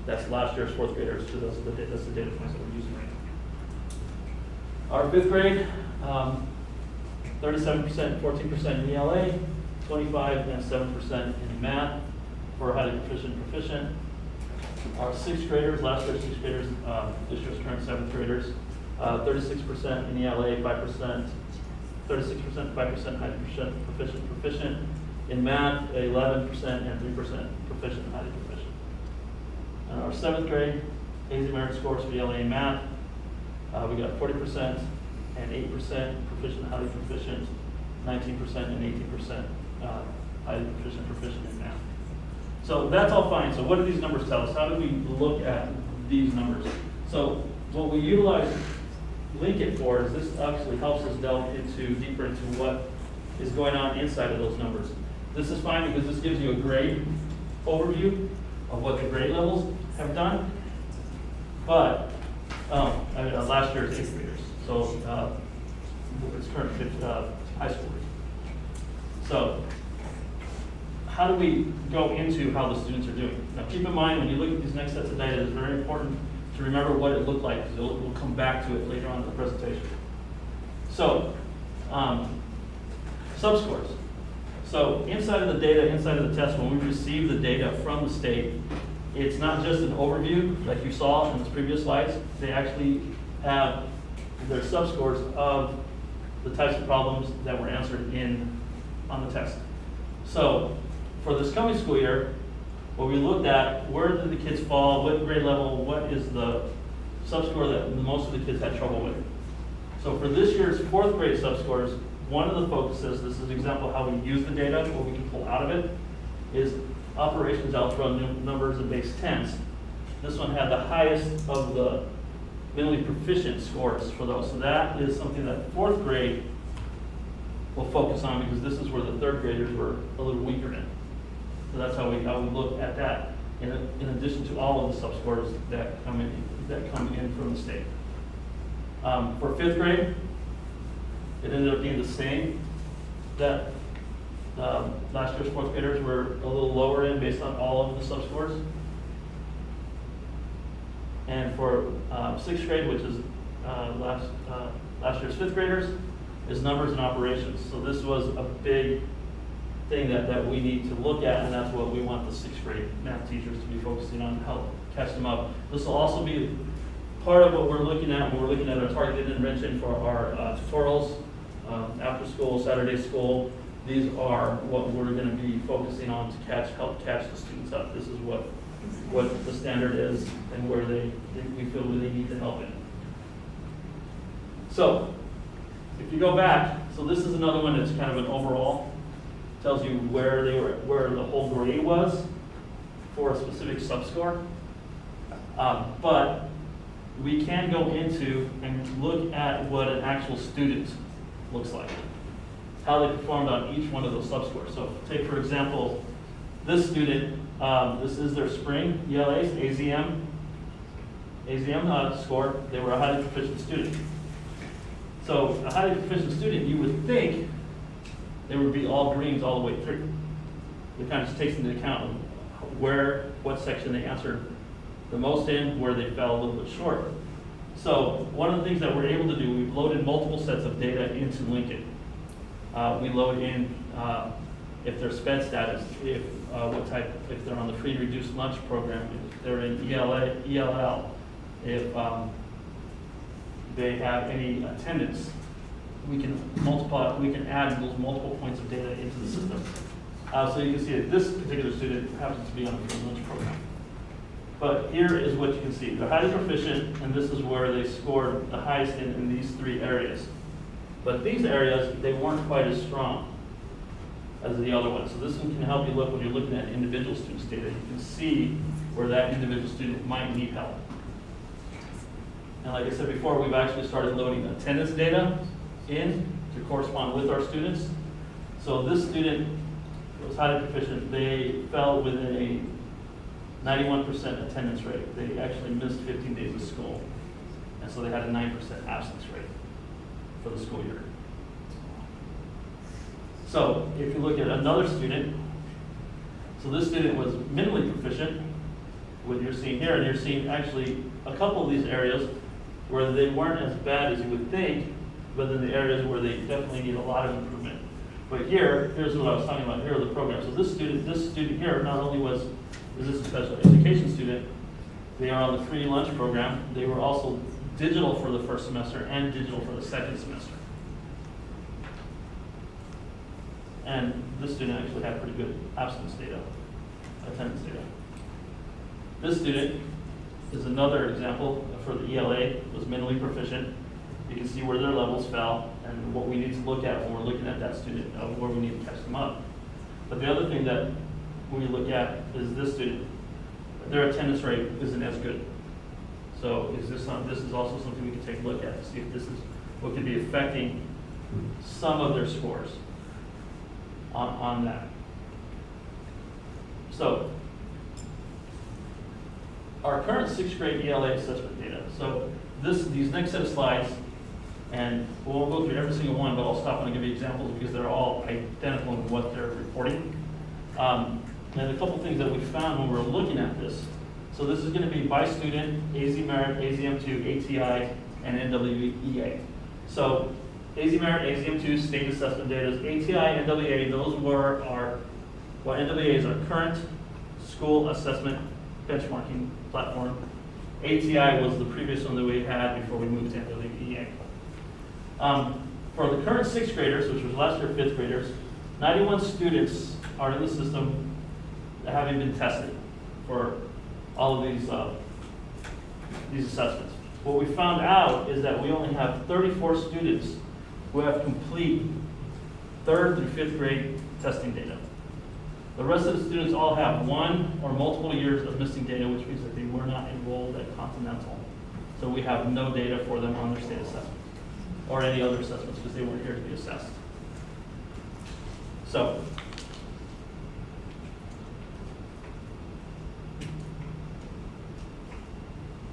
that's last year's fourth graders, so that's the data points that we're using right now. Our fifth grade, 37%, 14% in ELA, 25 and 7% in math for highly proficient. Our sixth graders, last year's sixth graders, this year's current seventh graders, 36% in ELA, 5%, 36%, 5% highly proficient. In math, 11% and 3% proficient, highly proficient. And our seventh grade, AZ Merit scores for ELA and math, we got 40% and 8% proficient, highly proficient, 19% and 18% highly proficient in math. So that's all fine. So what do these numbers tell us? How do we look at these numbers? So what we utilize Linkit for is this actually helps us delve deeper into what is going on inside of those numbers. This is fine because this gives you a grade overview of what the grade levels have done. But last year's eighth graders, so it's current high schoolers. So how do we go into how the students are doing? Now keep in mind when you look at these next sets of data, it's very important to remember what it looked like, because we'll come back to it later on in the presentation. So, subscores. So inside of the data, inside of the test, when we receive the data from the state, it's not just an overview like you saw in the previous slides. They actually have their subscores of the types of problems that were answered on the test. So for this coming school year, what we looked at, where did the kids fall, what grade level, what is the subscore that most of the kids had trouble with. So for this year's fourth grade subscores, one of the focuses, this is an example of how we use the data, what we can pull out of it, is operations, algebra, numbers, and base 10s. This one had the highest of the minimally proficient scores for those. So that is something that fourth grade will focus on, because this is where the third graders were a little weaker in. So that's how we look at that, in addition to all of the subscores that come in from the state. For fifth grade, it ended up being the same. That last year's fourth graders were a little lower in based on all of the subscores. And for sixth grade, which is last year's fifth graders, is numbers and operations. So this was a big thing that we need to look at, and that's what we want the sixth grade math teachers to be focusing on to help catch them up. This will also be part of what we're looking at when we're looking at our targeted intervention for our tutorials, after school, Saturday school. These are what we're going to be focusing on to help catch the students up. This is what the standard is and where we feel they need the help in. So if you go back, so this is another one that's kind of an overall. Tells you where the whole grade was for a specific subscore. But we can go into and look at what an actual student looks like, how they performed on each one of those subscores. So take, for example, this student, this is their spring ELAs, AZM score. They were a highly proficient student. So a highly proficient student, you would think they would be all greens all the way through. It kind of just takes into account what section they answered the most in, where they fell a little bit short. So one of the things that we're able to do, we've loaded multiple sets of data into Linkit. We load in if their SPED status, if they're on the free reduced lunch program, if they're in ELL, if they have any attendance. We can add those multiple points of data into the system. So you can see that this particular student happens to be on the free lunch program. But here is what you can see. They're highly proficient, and this is where they scored the highest in these three areas. But these areas, they weren't quite as strong as the other ones. So this one can help you look when you're looking at individual students' data. You can see where that individual student might need help. And like I said before, we've actually started loading attendance data in to correspond with our students. So this student was highly proficient. They fell within a 91% attendance rate. They actually missed 15 days of school. And so they had a 9% absence rate for the school year. So if you look at another student, so this student was minimally proficient, what you're seeing here, and you're seeing actually a couple of these areas where they weren't as bad as you would think, but in the areas where they definitely need a lot of improvement. But here's what I was talking about. Here are the programs. So this student here not only is this a special education student, they are on the free lunch program. They were also digital for the first semester and digital for the second semester. And this student actually had pretty good absence data, attendance data. This student is another example for the ELA, was mentally proficient. You can see where their levels fell and what we need to look at when we're looking at that student, where we need to catch them up. But the other thing that we look at is this student. Their attendance rate isn't as good. So this is also something we can take a look at to see if this is what could be affecting some of their scores on that. So our current 6th grade ELA assessment data. So these next set of slides, and we'll go through every single one, but I'll stop and give you examples because they're all identical in what they're reporting. And a couple things that we found when we were looking at this. So this is going to be by student, AZ Merit, AZM2, ATI, and NWEA. So AZ Merit, AZM2, state assessment data. ATI, NWEA, those were NWEA is our current school assessment benchmarking platform. ATI was the previous one that we had before we moved to NWEA. For the current 6th graders, which was last year 5th graders, 91 students are in the system that haven't been tested for all of these assessments. What we found out is that we only have 34 students who have complete 3rd through 5th grade testing data. The rest of the students all have 1 or multiple years of missing data, which means that they were not enrolled at Continental. So we have no data for them on their state assessments or any other assessments because they weren't here to be assessed. So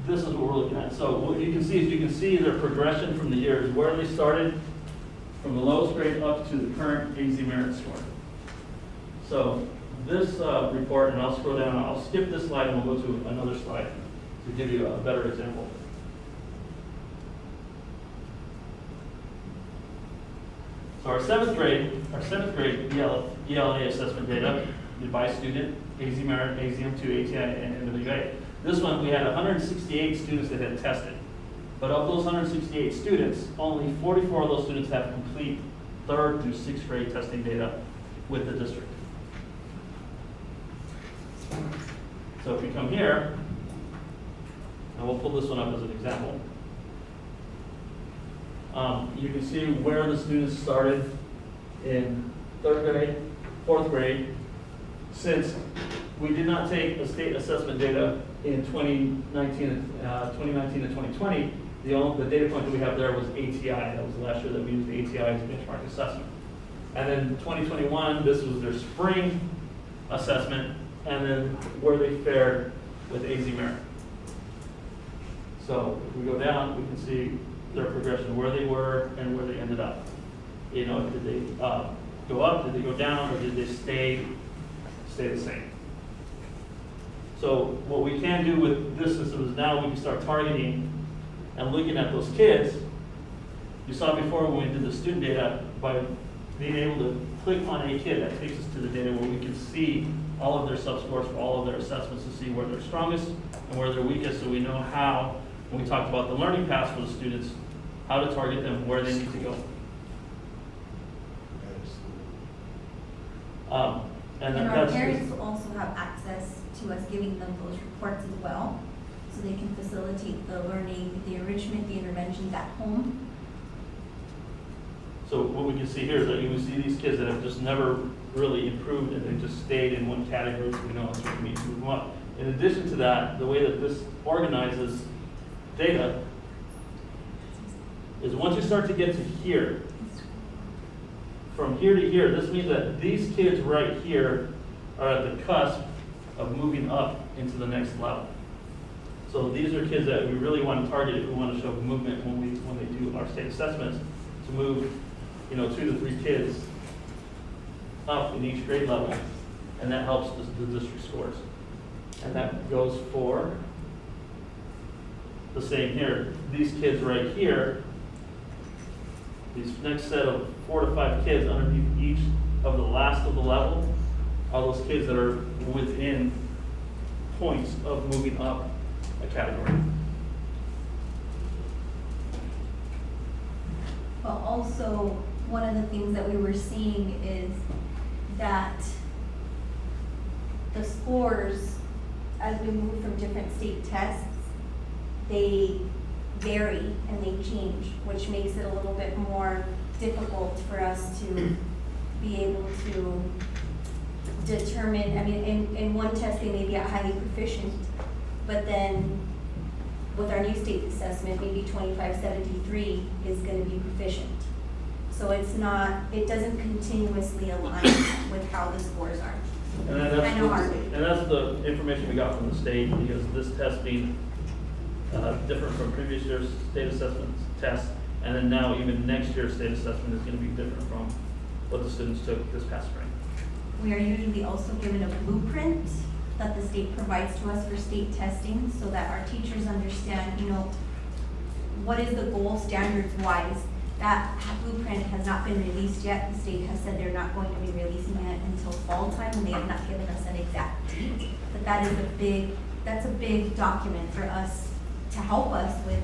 this is what we're looking at. So what you can see their progression from the years, where they started from the lowest grade up to the current AZ Merit score. So this report, and I'll scroll down, I'll skip this slide and we'll go to another slide to give you a better example. So our seventh grade ELA assessment data by student, AZ Merit, AZM2, ATI, and NWA. This one, we had 168 students that had tested. But of those 168 students, only 44 of those students have complete 3rd through 6th grade testing data with the district. So if you come here, and we'll pull this one up as an example. You can see where the students started in 3rd grade, 4th grade. Since we did not take a state assessment data in 2019 and 2020, the data point that we have there was ATI. That was the last year that we used ATI as a benchmark assessment. And then 2021, this was their spring assessment, and then where they fared with AZ Merit. So if we go down, we can see their progression, where they were and where they ended up. You know, did they go up, did they go down, or did they stay the same? So what we can do with this system is now we can start targeting and looking at those kids. You saw before when we did the student data, by being able to click on a kid, that takes us to the data where we can see all of their subscores for all of their assessments to see where they're strongest and where they're weakest, so we know how, when we talked about the learning paths for the students, how to target them, where they need to go. And our parents will also have access to us giving them those reports as well, so they can facilitate the learning, the enrichment, the interventions at home. So what we can see here is that you can see these kids that have just never really improved and they just stayed in one category, so we know that's what we need to move them up. In addition to that, the way that this organizes data is once you start to get to here, from here to here, this means that these kids right here are at the cusp of moving up into the next level. So these are kids that we really want to target if we want to show movement when they do our state assessments, to move, 2 to 3 kids up in each grade level, and that helps the district scores. And that goes for the same here. These kids right here, these next set of 4 to 5 kids underneath each of the last of the level are those kids that are within points of moving up a category. But also, one of the things that we were seeing is that the scores, as we move from different state tests, they vary and they change, which makes it a little bit more difficult for us to be able to determine. I mean, in one test they may be at highly proficient, but then with our new state assessment, maybe 2573 is going to be proficient. So it doesn't continuously align with how the scores are. And that's the information we got from the state, because this test being different from previous year's state assessment tests, and then now even next year's state assessment is going to be different from what the students took this past spring. We are usually also given a blueprint that the state provides to us for state testing, so that our teachers understand, what is the goal standards wise. That blueprint has not been released yet. The state has said they're not going to be releasing it until fall time, and they have not given us an exact date. But that's a big document for us to help us with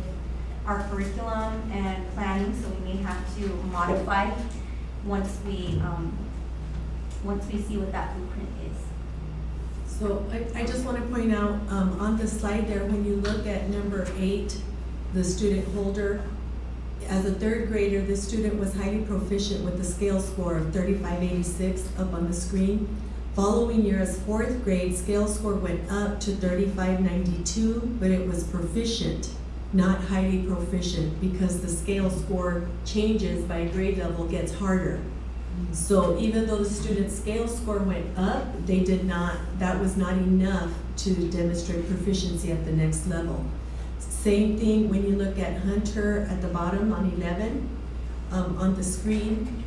our curriculum and planning, so we may have to modify once we see what that blueprint is. So I just want to point out, on the slide there, when you look at number 8, the student holder, as a 3rd grader, this student was highly proficient with a scale score of 3586 up on the screen. Following year, as 4th grade, scale score went up to 3592, but it was proficient, not highly proficient, because the scale score changes by grade level, gets harder. So even though the student's scale score went up, that was not enough to demonstrate proficiency at the next level. Same thing when you look at Hunter at the bottom on 11, on the screen.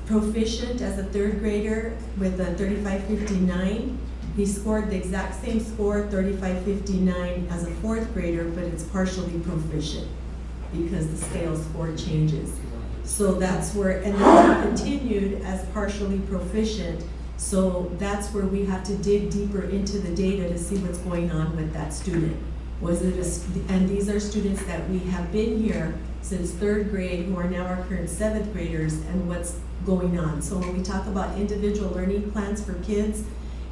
Proficient as a 3rd grader with a 3559. He scored the exact same score, 3559, as a 4th grader, but it's partially proficient because the scale score changes. So that's where, and then continued as partially proficient. So that's where we have to dig deeper into the data to see what's going on with that student. And these are students that we have been here since 3rd grade, who are now our current 7th graders, and what's going on. So when we talk about individual learning plans for kids,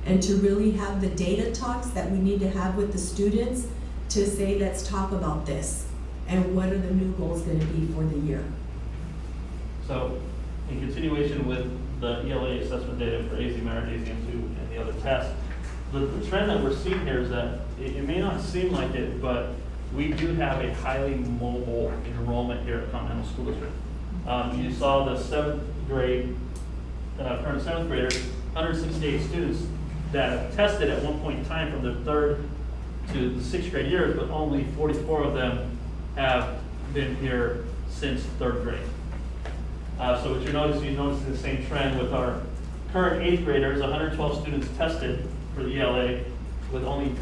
and to really have the data talks that we need to have with the students to say, let's talk about this, and what are the new goals going to be for the year. So, in continuation with the ELA assessment data for AZ Merit, AZM2, and the other tests, the trend that we're seeing here is that it may not seem like it, but we do have a highly mobile enrollment here at Continental School District. You saw the 7th grade, current 7th graders, 168 students that have tested at one point in time from their 3rd to the 6th grade years, but only 44 of them have been here since 3rd grade. So what you're noticing the same trend with our current 8th graders, 112 students tested for the ELA, with only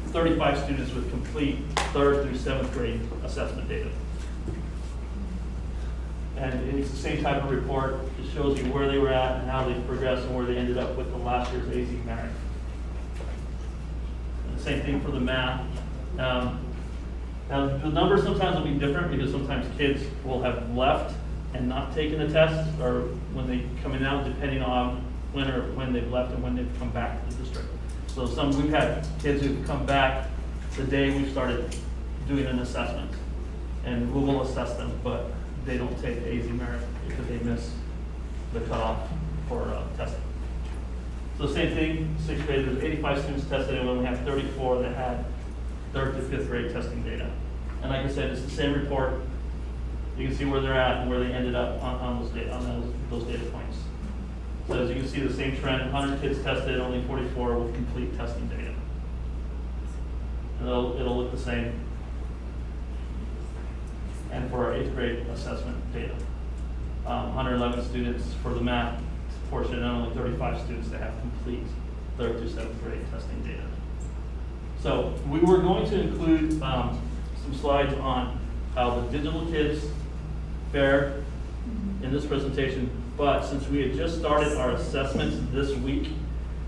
35 students with complete 3rd through 7th grade assessment data. And it's the same type of report. It shows you where they were at and how they progressed and where they ended up with the last year's AZ Merit. And the same thing for the math. Now the numbers sometimes will be different, because sometimes kids will have left and not taken the test, or when they come in out, depending on when they've left and when they've come back to the district. So we've had kids who've come back the day we started doing an assessment, and we will assess them, but they don't take the AZ Merit because they miss the cutoff for testing. So same thing, 6th grade, there's 85 students tested, and we only have 34 that had 3rd to 5th grade testing data. And like I said, it's the same report You can see where they're at and where they ended up on those data points. So as you can see, the same trend, 100 kids tested, only 44 with complete testing data. And it'll look the same. And for our 8th grade assessment data, 111 students for the math portion, and only 35 students that have complete 3rd through 7th grade testing data. So we were going to include some slides on how the digital kids fared in this presentation, but since we had just started our assessments this week,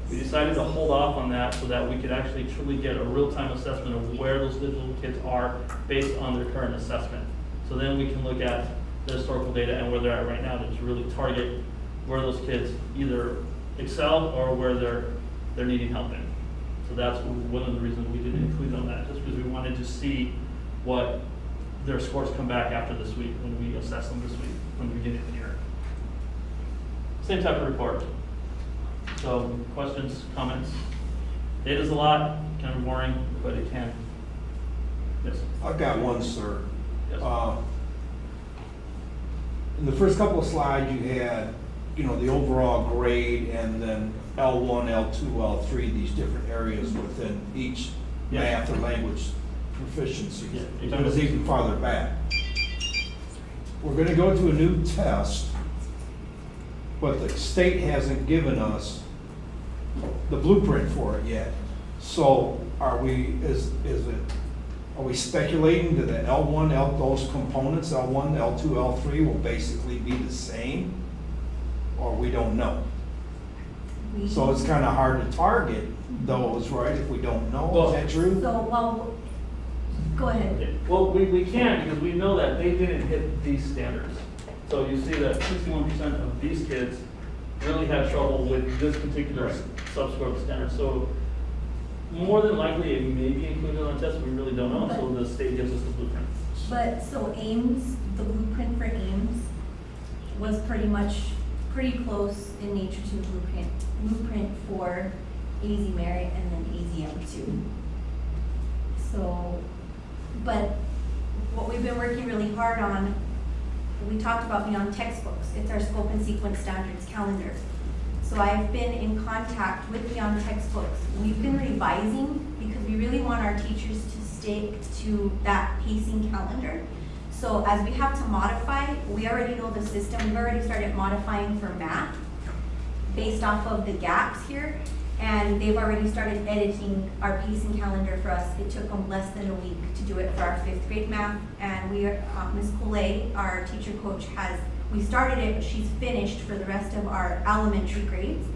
we decided to hold off on that so that we could actually truly get a real-time assessment of where those digital kids are based on their current assessment. So then we can look at the historical data and where they're at right now to really target where those kids either excel or where they're needing help in. So that's one of the reasons we didn't include on that, just because we wanted to see what their scores come back after this week when we assess them this week from the beginning of the year. Same type of report. So questions, comments? Data's a lot, kind of boring, but it can. Yes. I've got one, sir. Yes. In the first couple of slides, you had, the overall grade and then L1, L2, L3, these different areas within each Yeah. math or language proficiency. Yeah. It was even farther back. We're gonna go to a new test, but the state hasn't given us the blueprint for it yet. So are we speculating that the L1, those components, L1, L2, L3 will basically be the same? Or we don't know? So it's kind of hard to target those, right, if we don't know. Well, Is that true? So, well, go ahead. Okay. Well, we can, because we know that they didn't hit these standards. So you see that 61% of these kids really had trouble with this particular subscore standard. So more than likely, it may be included on the test, we really don't know, so the state gives us the blueprint. But, so Ames, the blueprint for Ames was pretty close in nature to the blueprint for AZ Merit and then AZM2. So, but what we've been working really hard on, we talked about beyond textbooks, it's our scope and sequence standards calendar. So I've been in contact with beyond textbooks. We've been revising because we really want our teachers to stick to that pacing calendar. So as we have to modify, we already know the system. We've already started modifying for math based off of the gaps here. And they've already started editing our pacing calendar for us. It took them less than a week to do it for our 5th grade math. And we are, Ms. Collet, our teacher coach, we started it, but she's finished for the rest of our elementary grades.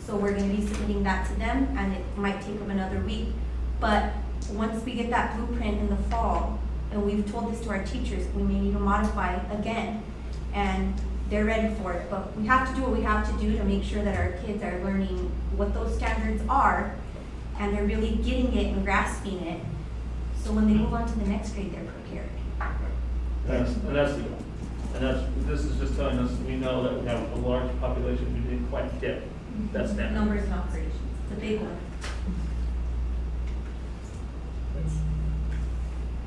So we're gonna be submitting that to them, and it might take them another week. But once we get that blueprint in the fall, and we've told this to our teachers, we may need to modify again, and they're ready for it. But we have to do what we have to do to make sure that our kids are learning what those standards are, and they're really getting it and grasping it. So when they move on to the next grade, they're prepared. That's the goal. And this is just telling us, we know that we have a large population who didn't quite get that standard. Numbers and operations, the big one.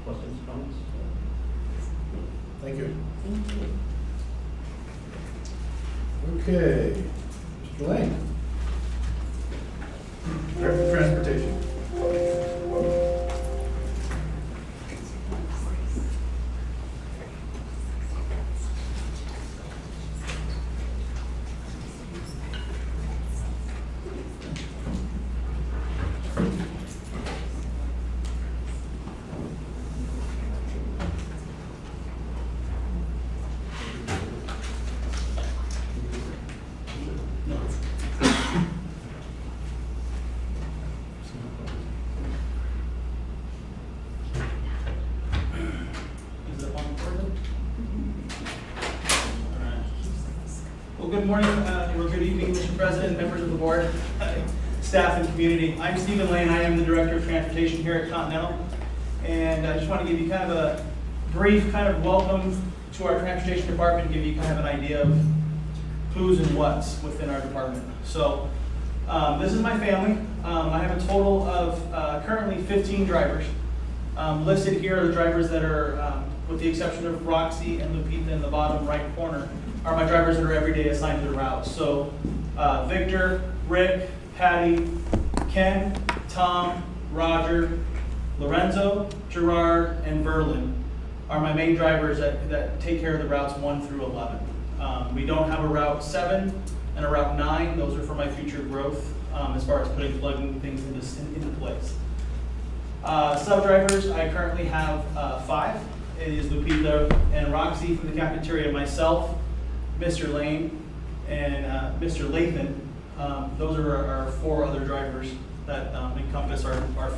Questions, comments? Thank you. Thank you. Okay, Mr. Lane. Director of Transportation. Is it on for them? All right. Well, good morning, or good evening, Mr. President, members of the board, staff and community. I'm Stephen Lane. I am the Director of Transportation here at Continental. And I just want to give you kind of a brief kind of welcome to our transportation department, give you kind of an idea of who's and what's within our department. So this is my family. I have a total of currently 15 drivers. Listed here are the drivers that are with the exception of Roxy and Lupita in the bottom right corner, are my drivers that are every day assigned to the routes. So Victor, Rick, Patty, Ken, Tom, Roger, Lorenzo, Gerard, and Verlin are my main drivers that take care of the routes 1 through 11. We don't have a route 7 and a route 9. Those are for my future growth as far as plugging things into place. Sub-drivers, I currently have 5. It is Lupita and Roxy from the cafeteria, myself, Mr. Lane, and Mr. Lathan. Those are our 4 other drivers that encompass our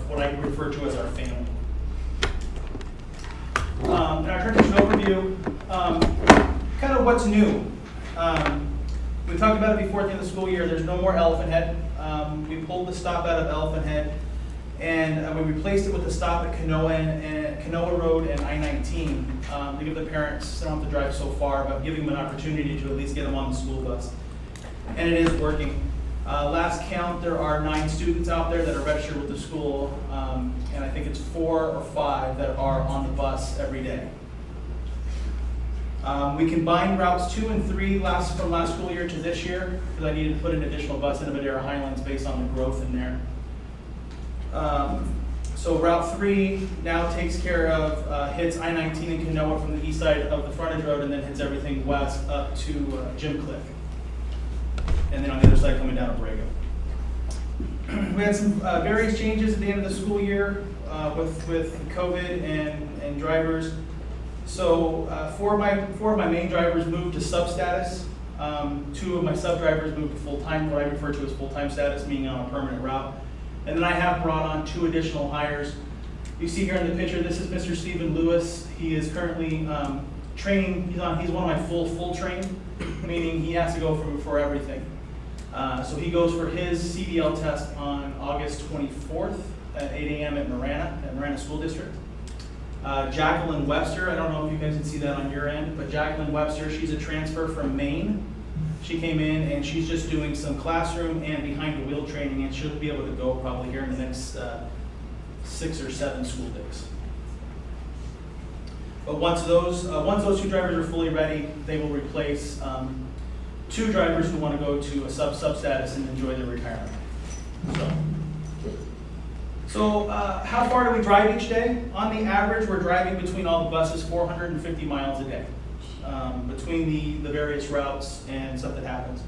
what I refer to as our family. In our transition overview, kind of what's new. We talked about it before at the end of the school year. There's no more Elephant Head. We pulled the stop out of Elephant Head, and we replaced it with a stop at Kanoa Road and I-19 to give the parents, they don't have to drive so far, but giving them an opportunity to at least get them on the school bus. And it is working. Last count, there are 9 students out there that are registered with the school, and I think it's 4 or 5 that are on the bus every day. We combined routes 2 and 3 from last school year to this year because I needed to put an additional bus into Madera Highlands based on the growth in there. So Route 3 now takes care of, hits I-19 and Kanoa from the east side of the frontage road and then hits everything west up to Jim Cliff. And then on the other side coming down to Borrego. We had some various changes at the end of the school year with COVID and drivers. So 4 of my main drivers moved to sub-status. 2 of my sub-drivers moved to full-time, what I refer to as full-time status, meaning on a permanent route. And then I have brought on 2 additional hires. You see here in the picture, this is Mr. Stephen Lewis. He is currently training, he's one of my full train, meaning he has to go for everything. So he goes for his CDL test on August 24th at 8 a.m. at Marana School District. Jacqueline Webster, I don't know if you guys can see that on your end, but Jacqueline Webster, she's a transfer from Maine. She came in and she's just doing some classroom and behind the wheel training, and she'll be able to go probably here in the next 6 or 7 school days. But once those 2 drivers are fully ready, they will replace 2 drivers who want to go to a sub status and enjoy their retirement. So how far do we drive each day? On the average, we're driving between all the buses 450 miles a day, between the various routes and stuff that happens,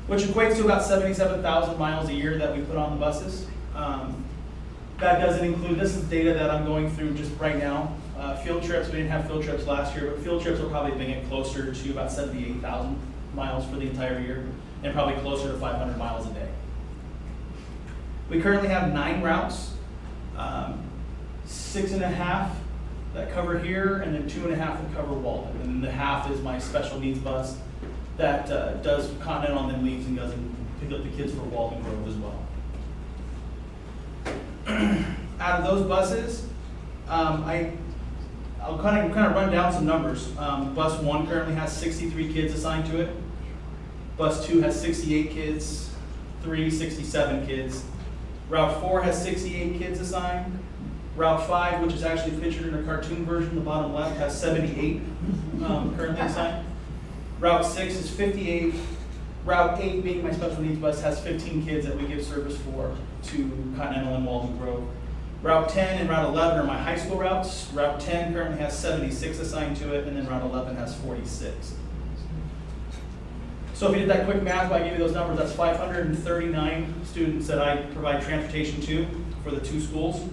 which equates to about 77,000 miles a year that we put on the buses. That doesn't include, this is data that I'm going through just right now. Field trips, we didn't have field trips last year, but field trips will probably bring it closer to about 78,000 miles for the entire year, and probably closer to 500 miles a day. We currently have 9 routes, 6.5 that cover here, and then 2.5 that cover Walden. And then the half is my special needs bus that does Continental and then leaves and goes and pick up the kids for Walden Grove as well. Out of those buses, I'll kind of run down some numbers. Bus 1 currently has 63 kids assigned to it. Bus 2 has 68 kids, 3, 67 kids. Route 4 has 68 kids assigned. Route 5, which is actually pictured in a cartoon version, the bottom left, has 78 currently assigned. Route 6 is 58. Route 8, being my special needs bus, has 15 kids that we give service for to Continental and Walden Grove. Route 10 and Route 11 are my high school routes. Route 10 currently has 76 assigned to it, and then Route 11 has 46. So if you did that quick math, I give you those numbers, that's 539 students that I provide transportation to for the 2 schools.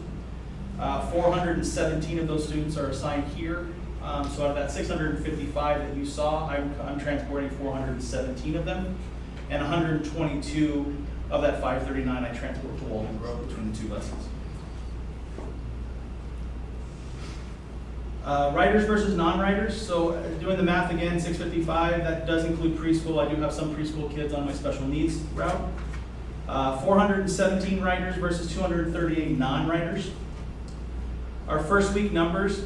417 of those students are assigned here. So out of that 655 that you saw, I'm transporting 417 of them, and 122 of that 539 I transport to Walden Grove between the 2 buses. Riders versus non-riders. So doing the math again, 655, that does include preschool. I do have some preschool kids on my special needs route. 417 riders versus 238 non-riders. Our first week numbers,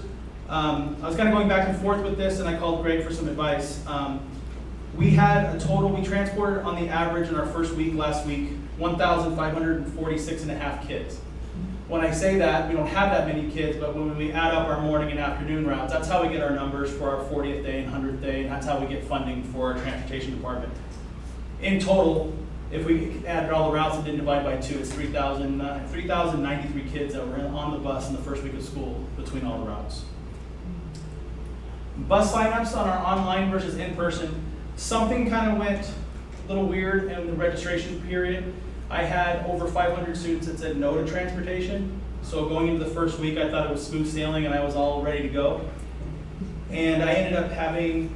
I was kind of going back and forth with this, and I called Greg for some advice. We had a total, we transported on the average in our first week last week, 1,546 and a half kids. When I say that, we don't have that many kids, but when we add up our morning and afternoon routes, that's how we get our numbers for our 40th day and 100th day, and that's how we get funding for our transportation department. In total, if we added all the routes and didn't divide by 2, it's 3,093 kids that were on the bus in the first week of school between all the routes. Bus signups on our online versus in-person, something kind of went a little weird in the registration period. I had over 500 students that said no to transportation. So going into the first week, I thought it was smooth sailing and I was all ready to go. And I ended up having,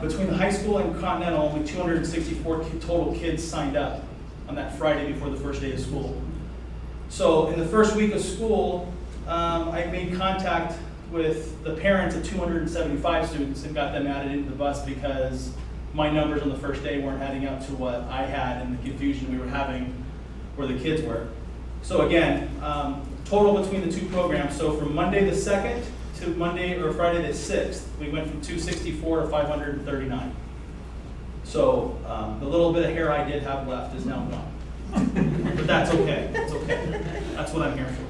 between the high school and Continental, only 264 total kids signed up on that Friday before the first day of school. So in the first week of school, I made contact with the parents of 275 students and got them added into the bus because my numbers on the first day weren't adding up to what I had and the confusion we were having where the kids were. So again, total between the two programs, so from Monday the 2nd to Monday or Friday the 6th, we went from 264 to 539. So the little bit of hair I did have left is now gone. But that's okay, it's okay. That's what I'm here for.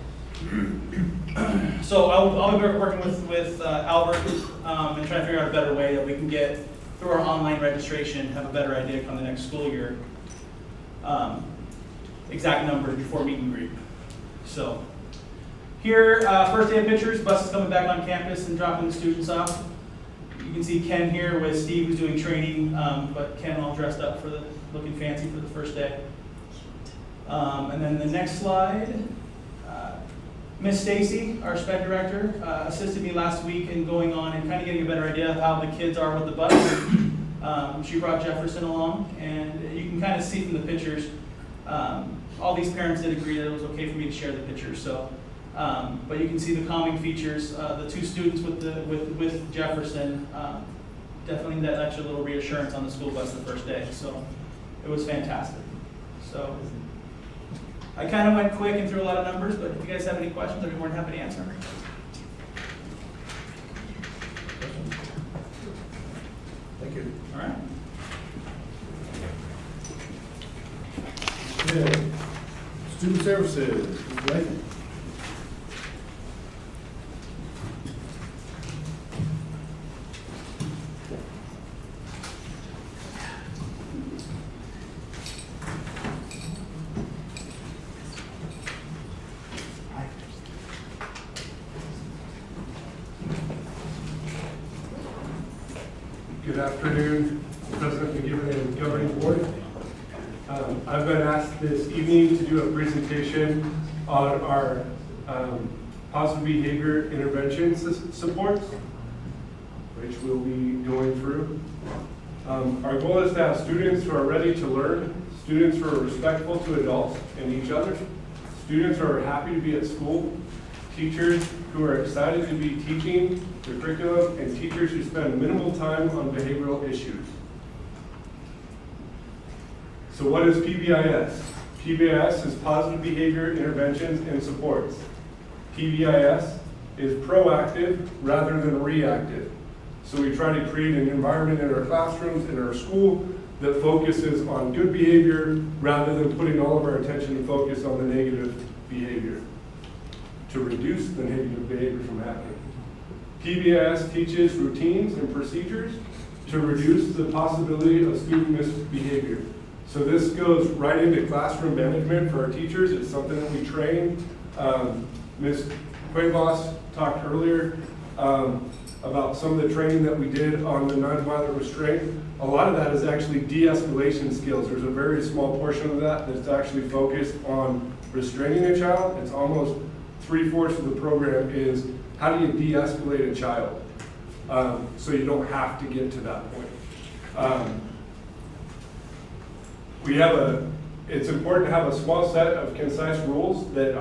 So I'll be working with Albert and trying to figure out a better way that we can get through our online registration, have a better idea come the next school year. Exact numbers before meet and greet. So here, first day of pictures, bus is coming back on campus and dropping the students off. You can see Ken here with Steve who's doing training, but Ken all dressed up for looking fancy for the first day. And then the next slide, Miss Stacy, our sped director, assisted me last week in going on and kind of getting a better idea of how the kids are with the bus. She brought Jefferson along, and you can kind of see from the pictures, all these parents did agree that it was okay for me to share the pictures. So, but you can see the calming features. The 2 students with Jefferson, definitely that extra little reassurance on the school bus the first day. So it was fantastic. So I kind of went quick and threw a lot of numbers, but if you guys have any questions, I'd be more than happy to answer. Thank you. All right. Okay. Student services, Ms. Layton. Good afternoon, President McGibbon and Governing Board. I've been asked this evening to do a presentation on our positive behavior intervention supports, which we'll be going through. Our goal is to have students who are ready to learn, students who are respectful to adults and each other, students who are happy to be at school, teachers who are excited to be teaching the curriculum, and teachers who spend minimal time on behavioral issues. So what is PBIS? PBIS is Positive Behavior Interventions and Supports. PBIS is proactive rather than reactive. So we try to create an environment in our classrooms, in our school, that focuses on good behavior rather than putting all of our attention and focus on the negative behavior, to reduce the negative behavior from happening. PBIS teaches routines and procedures to reduce the possibility of student misbehavior. So this goes right into classroom management for our teachers. It's something that we train. Ms. Cuevas talked earlier about some of the training that we did on the nonviolent restraint. A lot of that is actually de-escalation skills. There's a very small portion of that that's actually focused on restraining a child. It's almost 3/4 of the program is how do you de-escalate a child so you don't have to get to that point. It's important to have a small set of concise rules that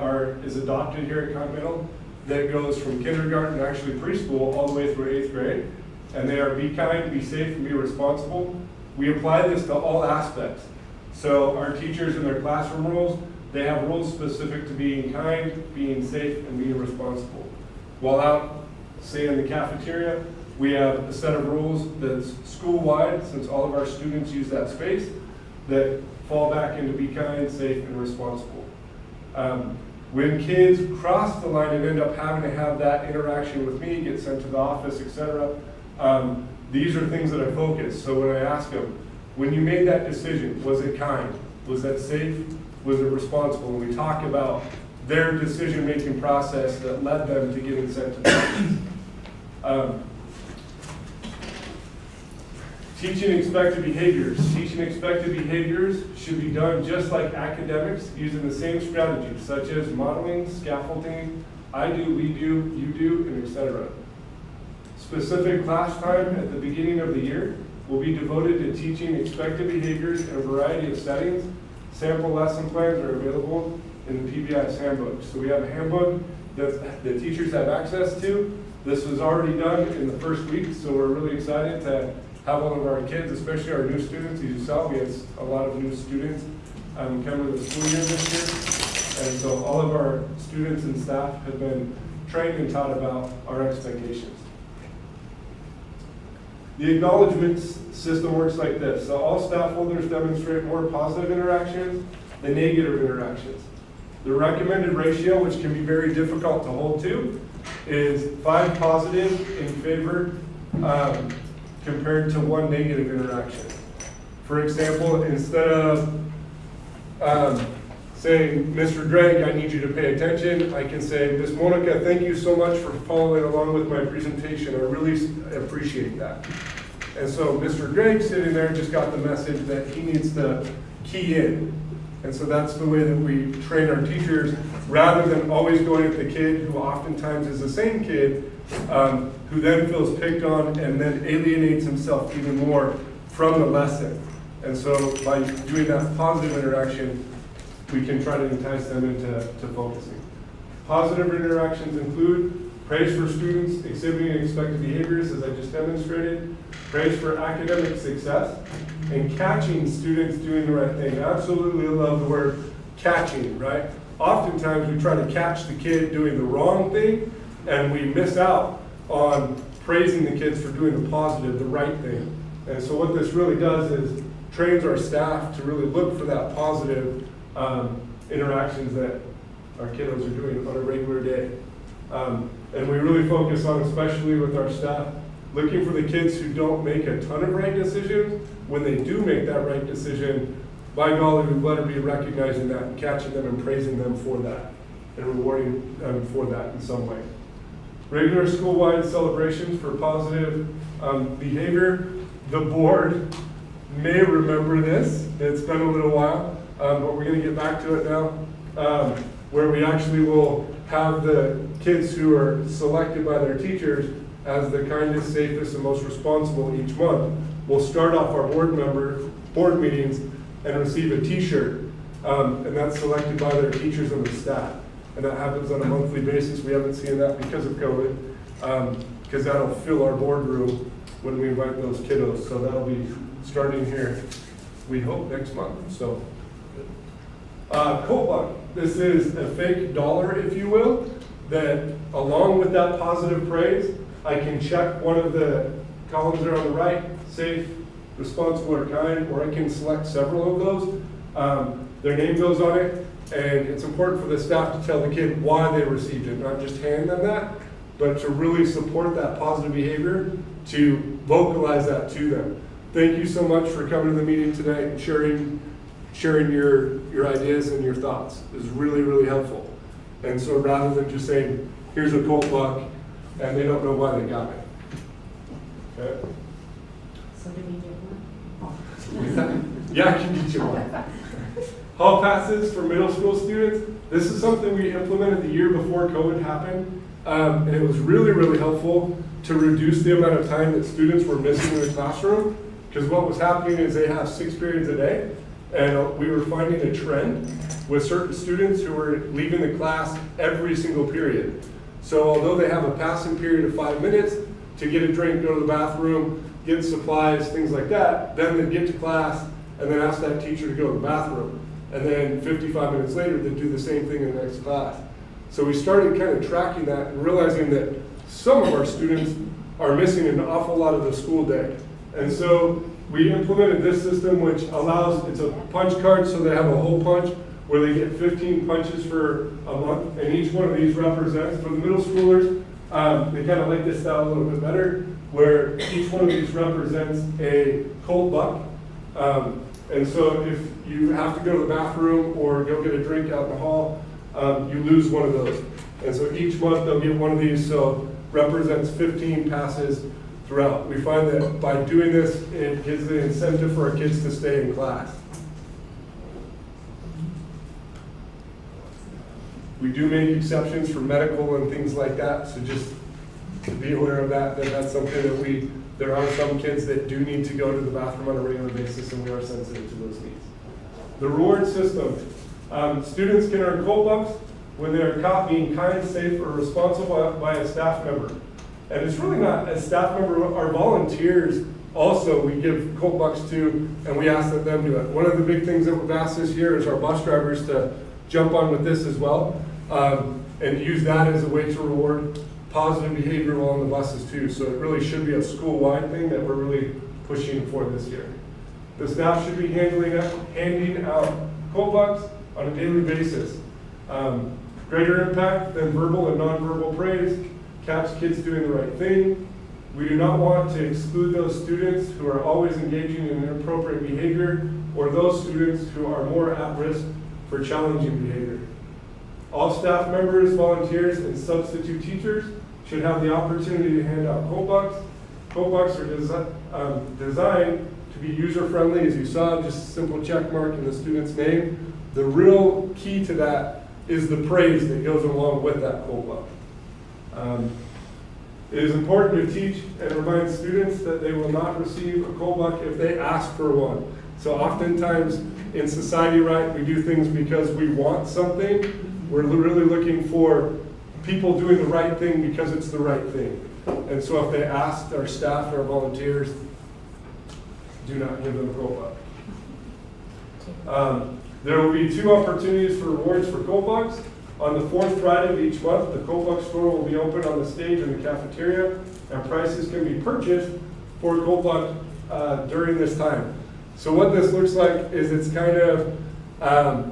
is adopted here at Continental that goes from kindergarten, actually preschool, all the way through 8th grade. And they are be kind, be safe, and be responsible. We apply this to all aspects. So our teachers in their classroom rules, they have rules specific to being kind, being safe, and being responsible. While out, say in the cafeteria, we have a set of rules that's school-wide, since all of our students use that space, that fall back into be kind, safe, and responsible. When kids cross the line and end up having to have that interaction with me, get sent to the office, etc., these are things that I focus. So when I ask them, when you made that decision, was it kind? Was that safe? Was it responsible? And we talk about their decision-making process that led them to getting sent to the office. Teaching expected behaviors. Teaching expected behaviors should be done just like academics, using the same strategies, such as modeling, scaffolding, I do, we do, you do, and etc. Specific class time at the beginning of the year will be devoted to teaching expected behaviors in a variety of settings. Sample lesson plans are available in the PBIS handbook. So we have a handbook that the teachers have access to. This was already done in the first week, so we're really excited to have all of our kids, especially our new students. As you saw, we had a lot of new students come to the school year this year. And so all of our students and staff have been trained and taught about our expectations. The acknowledgement system works like this. So all staff holders demonstrate more positive interactions than negative interactions. The recommended ratio, which can be very difficult to hold to, is 5 positive in favor compared to 1 negative interaction. For example, instead of saying, Mr. Gregg, I need you to pay attention, I can say, Ms. Monica, thank you so much for following along with my presentation. I really appreciate that. And so Mr. Gregg sitting there just got the message that he needs to key in. And so that's the way that we train our teachers, rather than always going at the kid who oftentimes is the same kid, who then feels picked on and then alienates himself even more from the lesson. And so by doing that positive interaction, we can try to entice them into focusing. Positive interactions include praise for students exhibiting expected behaviors, as I just demonstrated, praise for academic success, and catching students doing the right thing. I absolutely love the word catching, right? Oftentimes we try to catch the kid doing the wrong thing, and we miss out on praising the kids for doing the positive, the right thing. And so what this really does is trains our staff to really look for that positive interactions that our kiddos are doing on a regular day. And we really focus on, especially with our staff, looking for the kids who don't make a ton of right decisions. When they do make that right decision, by golly, we better be recognizing that and catching them and praising them for that and rewarding them for that in some way. Regular school-wide celebrations for positive behavior. The board may remember this. It's been a little while, but we're going to get back to it now, where we actually will have the kids who are selected by their teachers as the kindest, safest, and most responsible each month. We'll start off our board meetings and receive a t-shirt, and that's selected by their teachers and the staff. And that happens on a monthly basis. We haven't seen that because of COVID, because that'll fill our boardroom when we invite those kiddos. So that'll be starting here, we hope, next month. So, Colt Buck. This is a fake dollar, if you will, that along with that positive praise, I can check one of the columns there on the right, safe, responsible, or kind, or I can select several of those. Their name goes on it, and it's important for the staff to tell the kid why they received it, not just hand them that, but to really support that positive behavior, to vocalize that to them. Thank you so much for coming to the meeting today and sharing your ideas and your thoughts. It was really, really helpful. And so rather than just saying, here's a Colt Buck, and they don't know why they got it. Okay? So do we get one? Yeah, I can get you one. Hall passes for middle school students. This is something we implemented the year before COVID happened. And it was really, really helpful to reduce the amount of time that students were missing in the classroom. Because what was happening is they have 6 periods a day. And we were finding a trend with certain students who were leaving the class every single period. So although they have a passing period of 5 minutes to get a drink, go to the bathroom, get supplies, things like that, then they get to class and then ask that teacher to go to the bathroom. And then 55 minutes later, they do the same thing in the next class. So we started kind of tracking that and realizing that some of our students are missing an awful lot of the school day. And so we implemented this system, which allows, it's a punch card, so they have a hole punch where they get 15 punches for a month, and each one of these represents, for the middle schoolers, they kind of like this style a little bit better, where each one of these represents a cold buck. And so if you have to go to the bathroom or go get a drink out in the hall, you lose one of those. And so each month they'll get one of these, so represents 15 passes throughout. We find that by doing this, it gives the incentive for our kids to stay in class. We do make exceptions for medical and things like that, so just to be aware of that, that's something that there are some kids that do need to go to the bathroom on a regular basis, and we are sensitive to those needs. The reward system. Students can earn Cold Bucks when they are caught being kind, safe, or responsible by a staff member. And it's really not a staff member, our volunteers also we give Cold Bucks to, and we ask that them do it. One of the big things that we've asked this year is our bus drivers to jump on with this as well, and use that as a way to reward positive behavior while on the buses too. So it really should be a school-wide thing that we're really pushing for this year. The staff should be handing out Cold Bucks on a daily basis. Greater impact than verbal and nonverbal praise, catch kids doing the right thing. We do not want to exclude those students who are always engaging in inappropriate behavior, or those students who are more at risk for challenging behavior. All staff members, volunteers, and substitute teachers should have the opportunity to hand out Cold Bucks. Cold Bucks are designed to be user-friendly, as you saw, just a simple check mark in the student's name. The real key to that is the praise that goes along with that Cold Buck. It is important to teach and remind students that they will not receive a Cold Buck if they ask for one. So oftentimes in society, right, we do things because we want something. We're really looking for people doing the right thing because it's the right thing. And so if they ask our staff or volunteers, do not give them a Cold Buck. There will be 2 opportunities for rewards for Cold Bucks. On the 4th Friday of each month, the Cold Buck store will be open on the stage in the cafeteria, and prices can be purchased for Cold Buck during this time. So what this looks like is it's kind of, I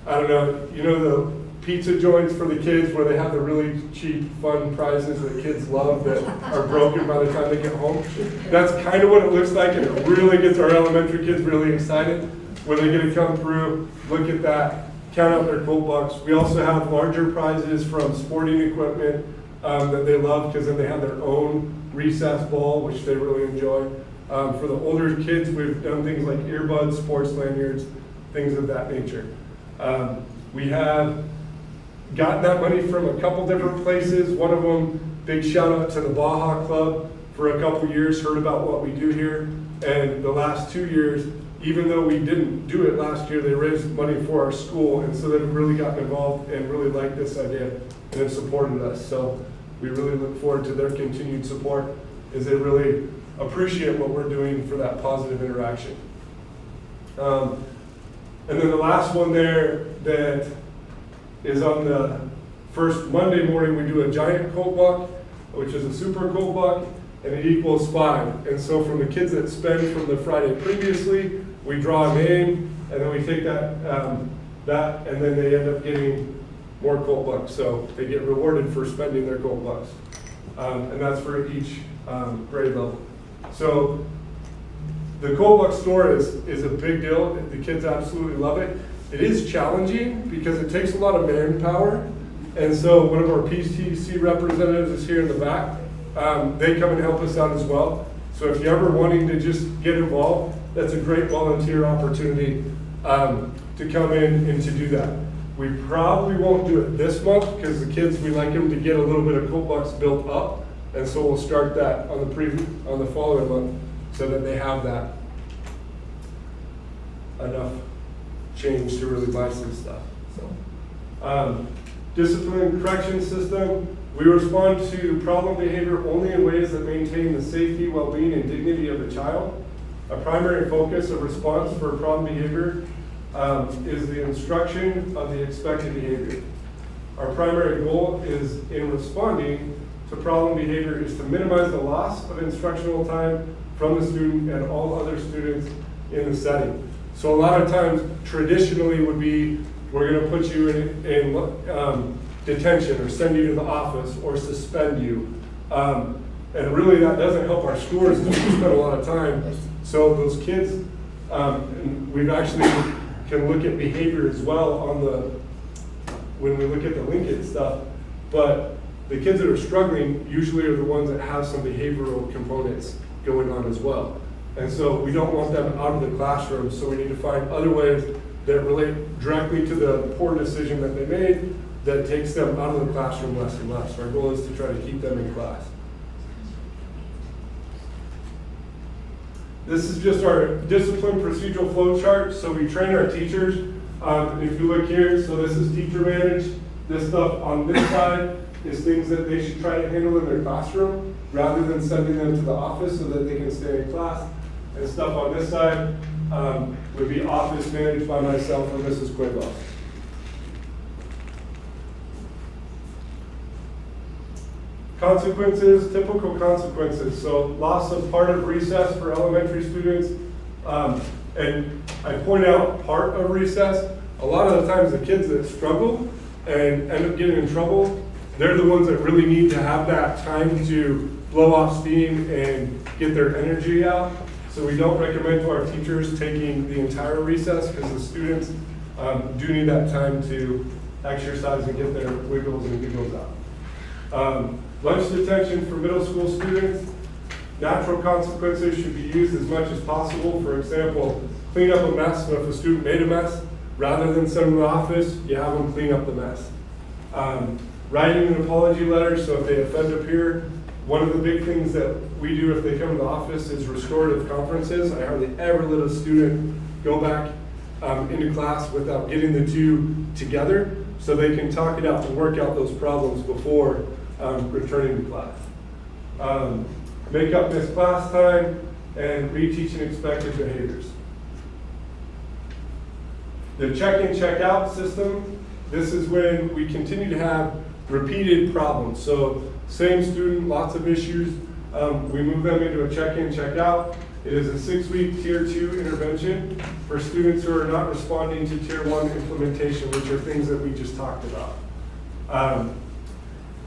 don't know, you know the pizza joints for the kids where they have the really cheap, fun prizes that kids love that are broken by the time they get home? That's kind of what it looks like, and it really gets our elementary kids really excited when they get to come through, look at that, count out their Cold Bucks. We also have larger prizes from sporting equipment that they love, because then they have their own recess ball, which they really enjoy. For the older kids, we've done things like earbuds, sports lanyards, things of that nature. We have gotten that money from a couple different places. One of them, big shout out to the Baja Club, for a couple years, heard about what we do here. And the last 2 years, even though we didn't do it last year, they raised money for our school, and so they've really gotten involved and really liked this idea and have supported us. So we really look forward to their continued support, as they really appreciate what we're doing for that positive interaction. And then the last one there that is on the first Monday morning, we do a giant Cold Buck, which is a super Cold Buck, and it equals 5. And so from the kids that spend from the Friday previously, we draw a name, and then we take that, and then they end up getting more Cold Bucks. So they get rewarded for spending their Cold Bucks. And that's for each grade level. So the Cold Buck store is a big deal. The kids absolutely love it. It is challenging because it takes a lot of manpower. And so one of our PTC representatives is here in the back. They come and help us out as well. So if you're ever wanting to just get involved, that's a great volunteer opportunity to come in and to do that. We probably won't do it this month because the kids, we like them to get a little bit of Cold Bucks built up. And so we'll start that on the following month so that they have that enough change to really buy some stuff. So, discipline and correction system. We respond to problem behavior only in ways that maintain the safety, well-being, and dignity of the child. A primary focus of response for problem behavior is the instruction of the expected behavior. Our primary goal is in responding to problem behavior is to minimize the loss of instructional time from the student and all other students in the setting. So a lot of times, traditionally would be, we're gonna put you in detention or send you to the office or suspend you. And really that doesn't help our scores because we spend a lot of time. So those kids, and we've actually can look at behavior as well on when we look at the Lincoln stuff, but the kids that are struggling usually are the ones that have some behavioral components going on as well. And so we don't want them out of the classroom, so we need to find other ways that relate directly to the poor decision that they made that takes them out of the classroom less and less. Our goal is to try to keep them in class. This is just our discipline procedural flow chart. So we train our teachers. If you look here, so this is teacher managed. This stuff on this side is things that they should try to handle in their classroom rather than sending them to the office so that they can stay in class. And stuff on this side would be office managed by myself or Mrs. Cuevas. Consequences, typical consequences. So loss of part of recess for elementary students. And I point out part of recess. A lot of the times the kids that struggle and end up getting in trouble, they're the ones that really need to have that time to blow off steam and get their energy out. So we don't recommend to our teachers taking the entire recess because the students do need that time to exercise and get their wiggles and giggles out. Lunch detention for middle school students. Natural consequences should be used as much as possible. For example, clean up a mess. So if a student made a mess, rather than send them to the office, you have them clean up the mess. Writing an apology letter, so if they offend a peer, one of the big things that we do if they come to the office is restorative conferences. I hardly ever let a student go back into class without getting the two together so they can talk it out and work out those problems before returning to class. Make up missed class time and reteaching expected behaviors. The check-in, check-out system, this is when we continue to have repeated problems. So same student, lots of issues, we move them into a check-in, check-out. It is a 6-week Tier 2 intervention for students who are not responding to Tier 1 implementation, which are things that we just talked about.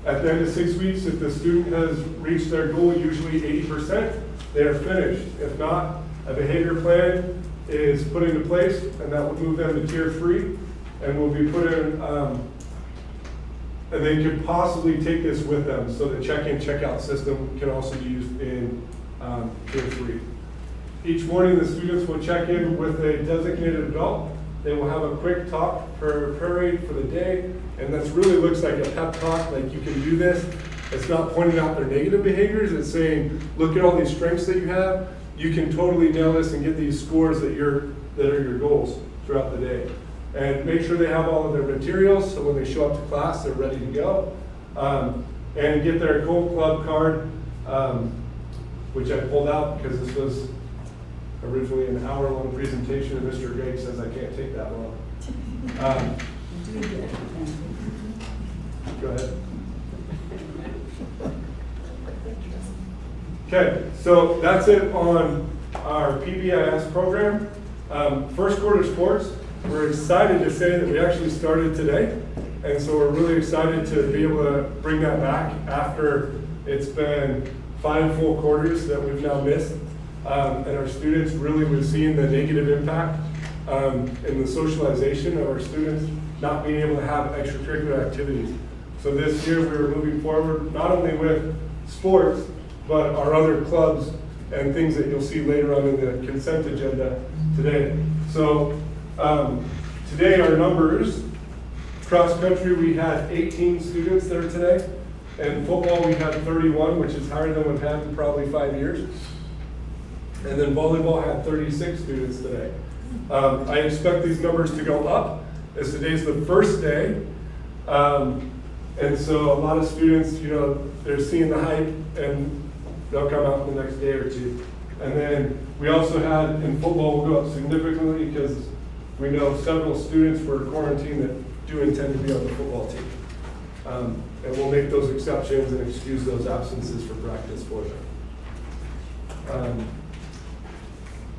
At the end of 6 weeks, if the student has reached their goal, usually 80%, they are finished. If not, a behavior plan is put into place, and that will move them to Tier 3, and will be put in, and they could possibly take this with them, so the check-in, check-out system can also be used in Tier 3. Each morning, the students will check in with a designated adult. They will have a quick talk per period for the day, and that really looks like a pep talk, like you can do this. It's not pointing out their negative behaviors, it's saying, look at all these strengths that you have, you can totally nail this and get these scores that are your goals throughout the day. And make sure they have all of their materials, so when they show up to class, they're ready to go. And get their Gold Club card, which I pulled out because this was originally an hour-long presentation, and Mr. Gregg says I can't take that long. Go ahead. Okay, so that's it on our PBIS program. First quarter sports, we're excited to say that we actually started today. And so we're really excited to be able to bring that back after it's been 5 full quarters that we've now missed. And our students really was seeing the negative impact in the socialization of our students not being able to have extracurricular activities. So this year we were moving forward not only with sports, but our other clubs and things that you'll see later on in the consent agenda today. So today our numbers, cross country we had 18 students there today, and football we had 31, which is higher than we've had in probably 5 years. And then volleyball had 36 students today. I expect these numbers to go up as today's the first day. And so a lot of students, you know, they're seeing the hype and they'll come out in the next day or two. And then we also had, in football, will go up significantly because we know several students were quarantined that do intend to be on the football team. And we'll make those exceptions and excuse those absences for practice for them.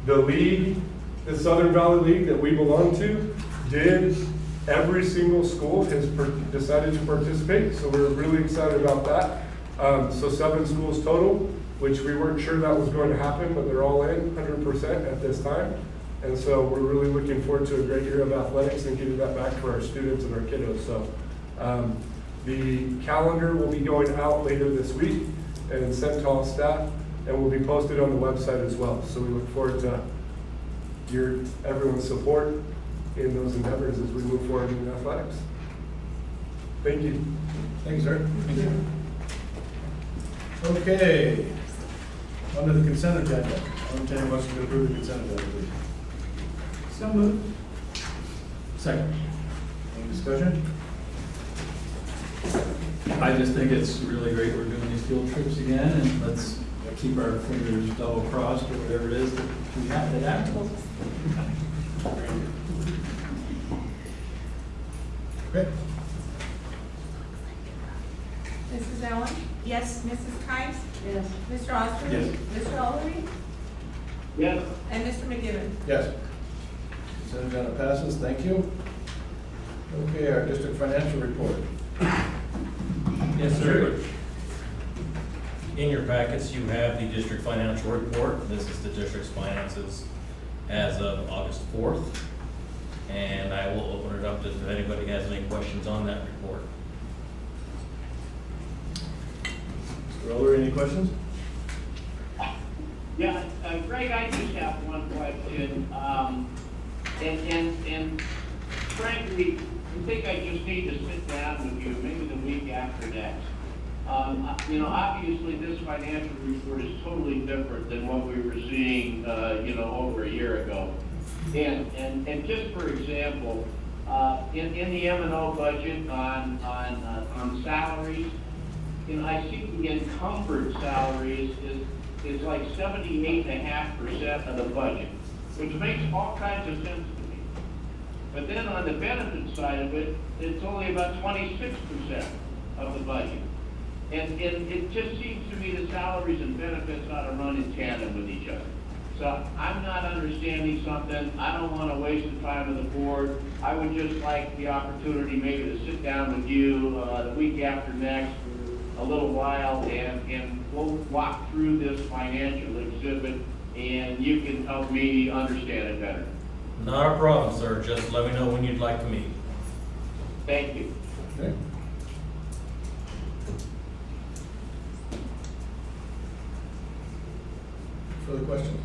The league the Southern Valley League that we belong to did, every single school has decided to participate, so we're really excited about that. So 7 schools total, which we weren't sure that was going to happen, but they're all in 100% at this time. And so we're really looking forward to a great year of athletics and getting that back for our students and our kiddos. So the calendar will be going out later this week and sent to all staff, and will be posted on the website as well. So we look forward to everyone's support in those endeavors as we move forward in athletics. Thank you. Thank you, sir. Thank you. Okay, on to the consent agenda. I'll entertain a motion to approve the consent agenda, please. So moved. Second. Any discussion? I just think it's really great we're doing these field trips again, and let's keep our fingers double crossed or whatever it is that we have to act. Okay. Mrs. Allen? Yes. Mrs. Kimes? Yes. Mr. Osterly? Yes. Mr. O'Leary? Yes. And Mr. McGivern? Yes. Consent agenda passes, thank you. Okay, our district financial report. Yes, sir. In your packets, you have the district financial report. This is the district's finances as of August 4th. And I will open it up if anybody has any questions on that report. Mr. Roller, any questions? Yeah, Greg, I just have one question. And frankly, I think I just need to sit down with you, maybe the week after next. You know, obviously this financial report is totally different than what we were seeing, you know, over a year ago. And just for example, in the M&O budget on salaries, you know, I see the encumbered salaries is like 78.5% of the budget, which makes all kinds of sense to me. But then on the benefit side of it, it's only about 26% of the budget. And it just seems to me the salaries and benefits ought to run in tandem with each other. So I'm not understanding something. I don't want to waste the time of the board. I would just like the opportunity maybe to sit down with you the week after next for a little while, and we'll walk through this financial exhibit, and you can help me understand it better. Not a problem, sir. Just let me know when you'd like to meet. Thank you. Okay. Further questions?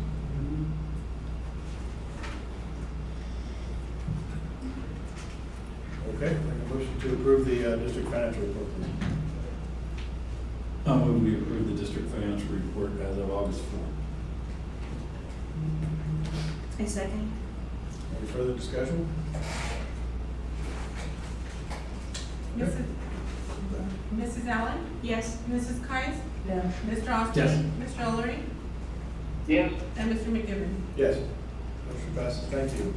Okay, make a motion to approve the district financial report, please. I'll move we approve the district financial report as of August 4th. A second. Any further discussion? Mrs. Allen? Yes. Mrs. Kimes? Yes. Mr. Osterly? Yes. Mr. O'Leary? Yes. And Mr. McGivern? Yes. Motion passes, thank you.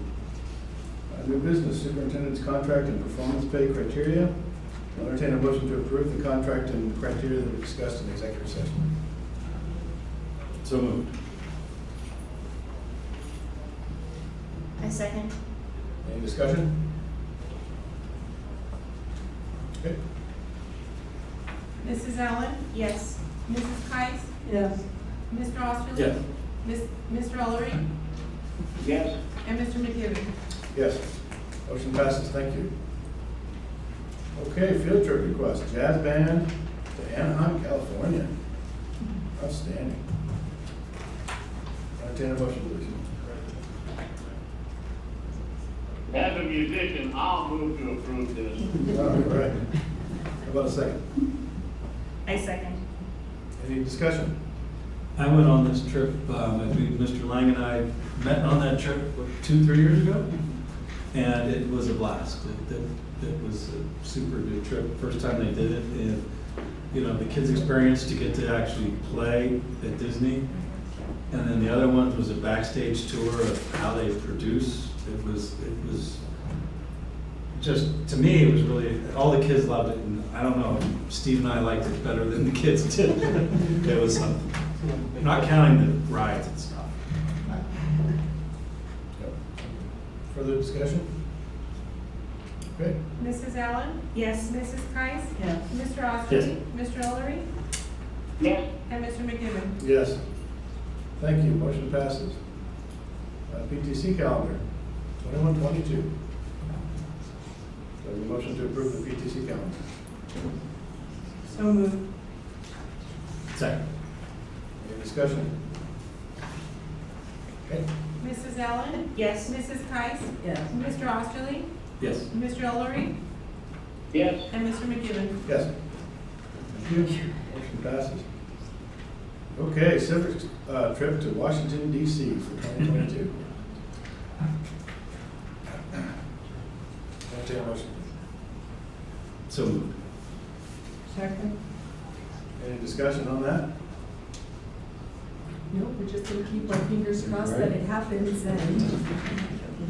New business, superintendent's contract and performance pay criteria. I'll entertain a motion to approve the contract and criteria that we discussed in executive session. So moved. I second. Any discussion? Okay. Mrs. Allen? Yes. Mrs. Kimes? Yes. Mr. Osterly? Yes. Mr. O'Leary? Yes. And Mr. McGivern? Yes. Motion passes, thank you. Okay, field trip request, jazz band to Anaheim, California. Outstanding. Entertain a motion, please. As a musician, I'll move to approve this. All right. How about a second? I second. Any discussion? I went on this trip, Mr. Lang and I met on that trip 2-3 years ago, and it was a blast. It was a super good trip, first time they did it, and you know, the kids' experience to get to actually play at Disney, and then the other one was a backstage tour of how they produce. It was just, to me, it was really, all the kids loved it, and I don't know, Steve and I liked it better than the kids did. It was something. Not counting the rides and stuff. Further discussion? Okay. Mrs. Allen? Yes. Mrs. Price? Yes. Mr. Osterly? Mr. O'Leary? Yes. And Mr. McGivern? Yes. Thank you, motion passes. PTC calendar, 21-22. Do I have a motion to approve the PTC calendar? So moved. Second. Any discussion? Okay. Mrs. Allen? Yes. Mrs. Price? Yes. Mr. Osterly? Yes. Mr. O'Leary? Yes. And Mr. McGivern? Yes. Thank you. Motion passes. Okay, civic trip to Washington DC for 2022. Entertain a motion. So moved. Second. Any discussion on that? No, we're just gonna keep our fingers crossed that it happens, and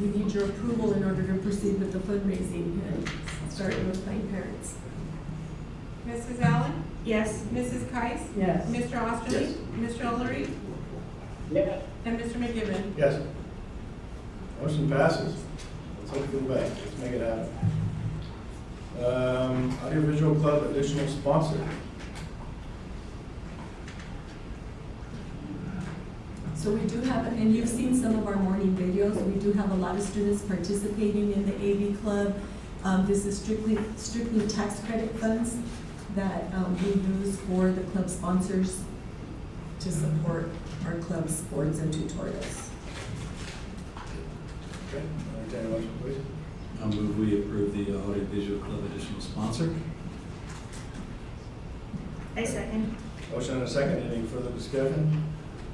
we need your approval in order to proceed with the fundraising, and starting with Planned Parents. Mrs. Allen? Yes. Mrs. Price? Yes. Mr. Osterly? Mr. O'Leary? Yes. And Mr. McGivern? Yes. Motion passes. Let's hope for the best. Let's make it happen. Audiovisual Club additional sponsor. So we do have, and you've seen some of our morning videos, we do have a lot of students participating in the AV Club. This is strictly tax credit funds that we use for the club sponsors to support our club sports and tutorials. Okay, entertain a motion, please. I'll move we approve the Audiovisual Club additional sponsor. I second. Motion and a second. Any further discussion?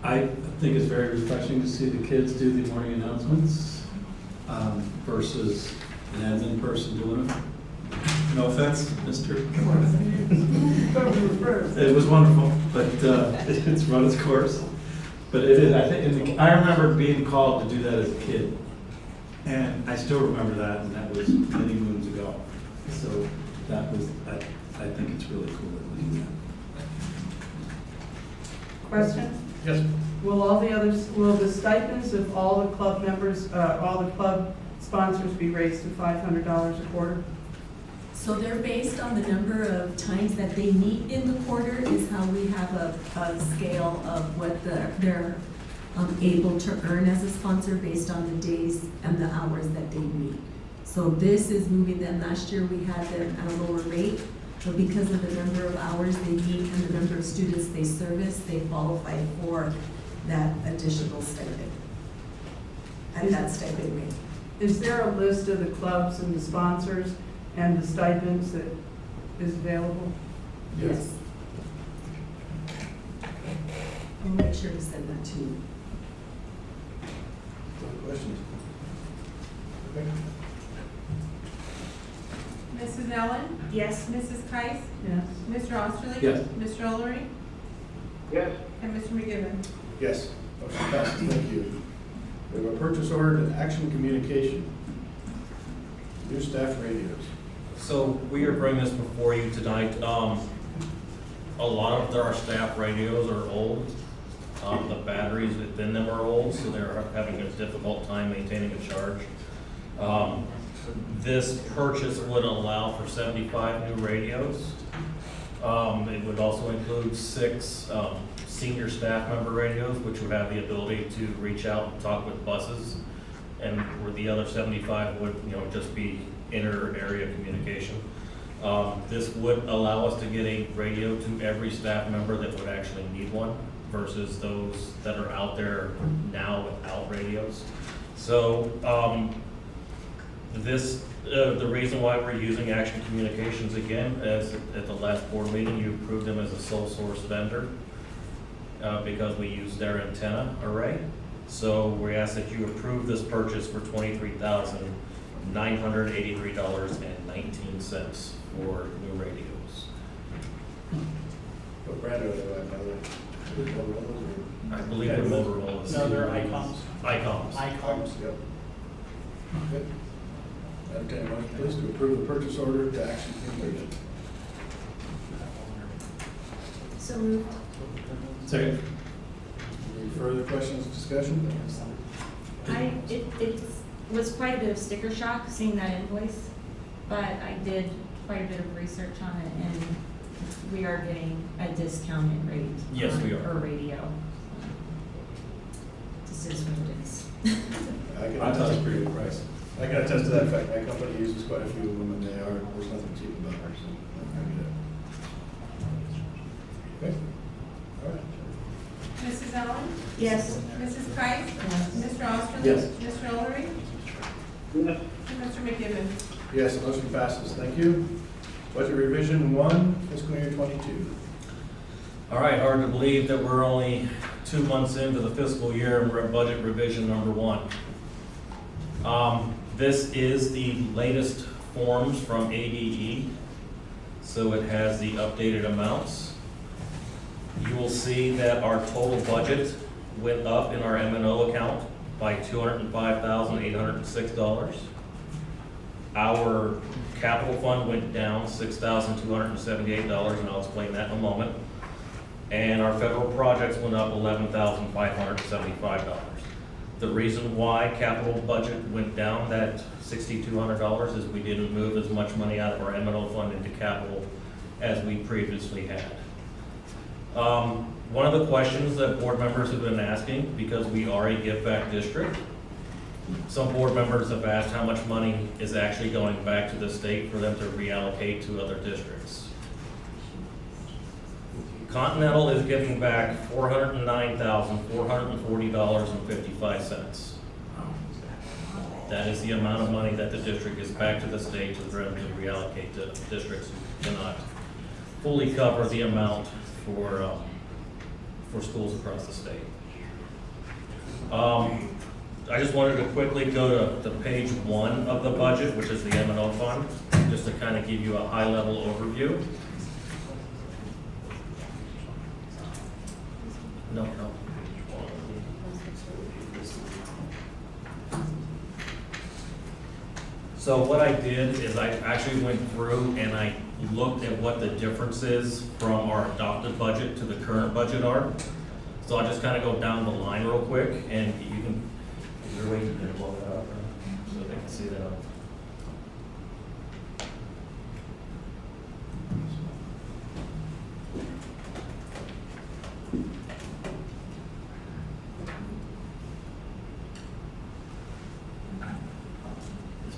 I think it's very refreshing to see the kids do the morning announcements versus an admin person doing it. No offense, Mr. It was wonderful, but it's run its course. But it is, I think, I remember being called to do that as a kid. And I still remember that, and that was many moons ago. So that was, I think it's really cool that we do that. Question? Yes. Will all the others, will the stipends of all the club members, all the club sponsors be raised to $500 a quarter? So they're based on the number of times that they meet in the quarter is how we have a scale of what they're able to earn as a sponsor based on the days and the hours that they meet. So this is moving them. Last year we had them at a lower rate, but because of the number of hours they meet and the number of students they service, they qualify for that additional stipend at that stipend rate. Is there a list of the clubs and the sponsors and the stipends that is available? Yes. I'll make sure to send that to you. Further questions? Okay. Mrs. Allen? Yes. Mrs. Price? Yes. Mr. Osterly? Yes. Mr. O'Leary? Yes. And Mr. McGivern? Yes. Motion passes. Thank you. We have a purchase order to Action Communication. New staff radios. So we are bringing this before you tonight. A lot of our staff radios are old. The batteries within them are old, so they're having a difficult time maintaining a charge. This purchase would allow for 75 new radios. It would also include 6 senior staff member radios, which would have the ability to reach out and talk with buses, and where the other 75 would, just be inter-area communication. This would allow us to get a radio to every staff member that would actually need one, versus those that are out there now without radios. So the reason why we're using Action Communications again, as at the last board meeting, you approved them as a sole source vendor because we use their antenna array. So we ask that you approve this purchase for $23,983.19 for new radios. What brand are they by the way? I believe they're Motorola. No, they're ICOMs. ICOMs. ICOMs. Yep. Good. Entertain a motion, please, to approve the purchase order to Action Communication. So moved. Second. Any further questions, discussion? It's was quite a bit of sticker shock seeing that invoice, but I did quite a bit of research on it, and we are getting a discounted rate. Yes, we are. Per radio. This is what it is. I thought it was a pretty good price. I can attest to that fact. My company uses quite a few of them, and there's nothing cheap about them, so I get it. Okay, all right. Mrs. Allen? Yes. Mrs. Price? Mr. Osterly? Yes. Mr. O'Leary? Yes. And Mr. McKibben? Yes, the motion passes. Thank you. Budget revision 1, fiscal year 22. All right, hard to believe that we're only 2 months into the fiscal year and we're at budget revision number 1. This is the latest forms from ADE, so it has the updated amounts. You will see that our total budget went up in our M&O account by $205,806. Our capital fund went down $6,278, and I'll explain that in a moment. And our federal projects went up $11,575. The reason why capital budget went down that $6,200 is we didn't move as much money out of our M&O fund into capital as we previously had. One of the questions that board members have been asking, because we are a give-back district, some board members have asked how much money is actually going back to the state for them to reallocate to other districts. Continental is giving back $409,440.55. That is the amount of money that the district gives back to the state to them to reallocate to districts who cannot fully cover the amount for schools across the state. I just wanted to quickly go to page 1 of the budget, which is the M&O fund, just to kind of give you a high-level overview. No. So what I did is I actually went through and I looked at what the difference is from our adopted budget to the current budget are. So I'll just kind of go down the line real quick, and you can, is there a way you can blow it up so they can see that?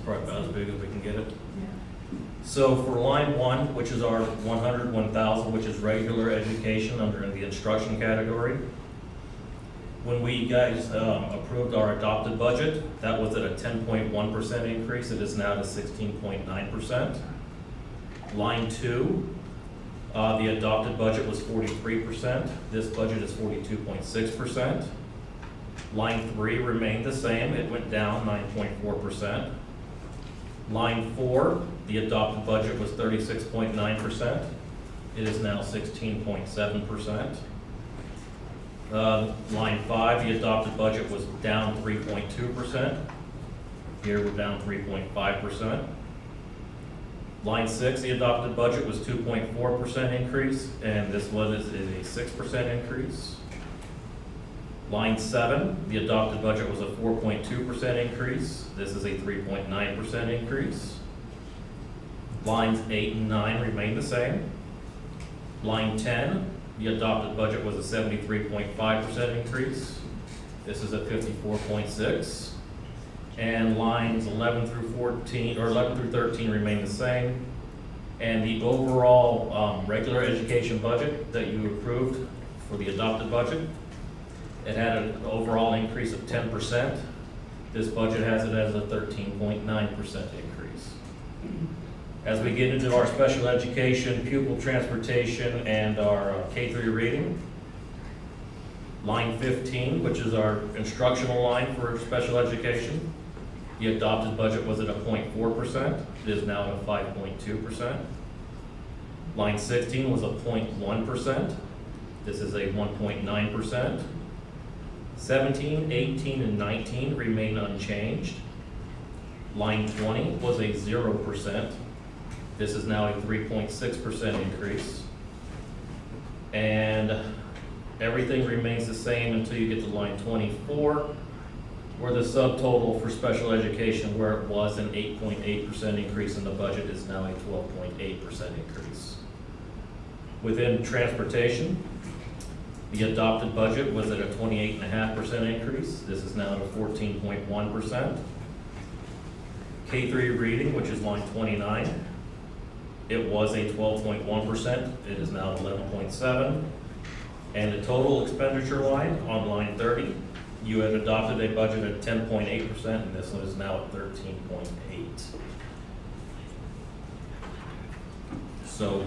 Probably about as big as we can get it. So for line 1, which is our 101,000, which is regular education under the instruction category, when we guys approved our adopted budget, that was at a 10.1% increase. It is now to 16.9%. Line 2, the adopted budget was 43%. This budget is 42.6%. Line 3 remained the same. It went down 9.4%. Line 4, the adopted budget was 36.9%. It is now 16.7%. Line 5, the adopted budget was down 3.2%. Here we're down 3.5%. Line 6, the adopted budget was 2.4% increase, and this one is a 6% increase. Line 7, the adopted budget was a 4.2% increase. This is a 3.9% increase. Lines 8 and 9 remain the same. Line 10, the adopted budget was a 73.5% increase. This is a 54.6%. And lines 11 through 13 remain the same. And the overall regular education budget that you approved for the adopted budget, it had an overall increase of 10%. This budget has it as a 13.9% increase. As we get into our special education, pupil transportation, and our K-3 reading, line 15, which is our instructional line for special education, the adopted budget was at a 0.4%. It is now at a 5.2%. Line 16 was a 0.1%. This is a 1.9%. 17, 18, and 19 remain unchanged. Line 20 was a 0%. This is now a 3.6% increase. And everything remains the same until you get to line 24, where the subtotal for special education, where it was an 8.8% increase in the budget, is now a 12.8% increase. Within transportation, the adopted budget was at a 28.5% increase. This is now at a 14.1%. K-3 reading, which is line 29, it was a 12.1%. It is now 11.7%. And the total expenditure line on line 30, you had adopted a budget at 10.8%, and this one is now at 13.8%. So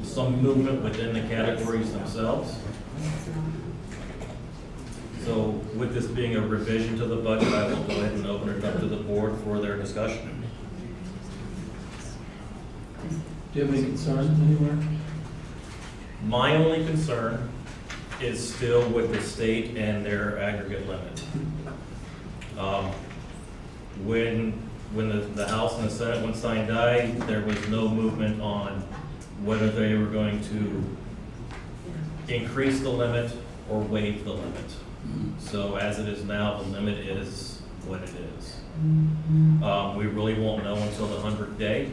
some movement within the categories themselves. So with this being a revision to the budget, I will go ahead and open it up to the board for their discussion. Do you have any concerns anywhere? My only concern is still with the state and their aggregate limit. When the House and the Senate, when Stein died, there was no movement on whether they were going to increase the limit or waive the limit. So as it is now, the limit is what it is. We really won't know until the 100th day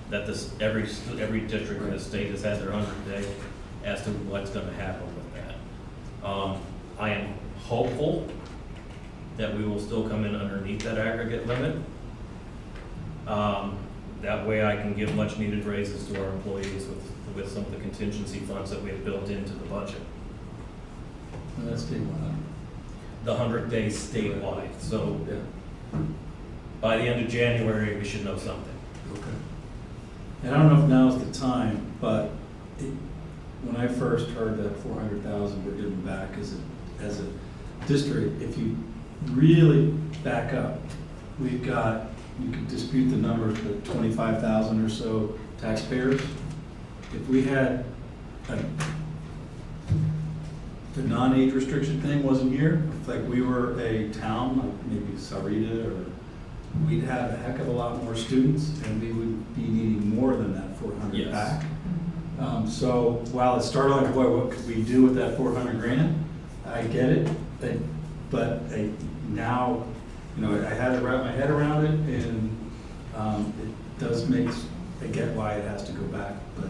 that every district in the state has had their 100th day as to what's going to happen with that. I am hopeful that we will still come in underneath that aggregate limit. That way I can give much needed raises to our employees with some of the contingency funds that we have built into the budget. And that's statewide. The 100 days statewide, so by the end of January, we should know something. Okay. And I don't know if now's the time, but when I first heard that 400,000 we're giving back as a district, if you really back up, we've got, you can dispute the numbers, but 25,000 or so taxpayers. If we had the non-age restriction thing wasn't here, if like we were a town, like maybe Sarita, or we'd have a heck of a lot more students, and we would be needing more than that 400 Yes. back. So while it's startling, boy, what could we do with that 400 grand? I get it, but now, you know, I had to wrap my head around it, and it does make, I get why it has to go back, but.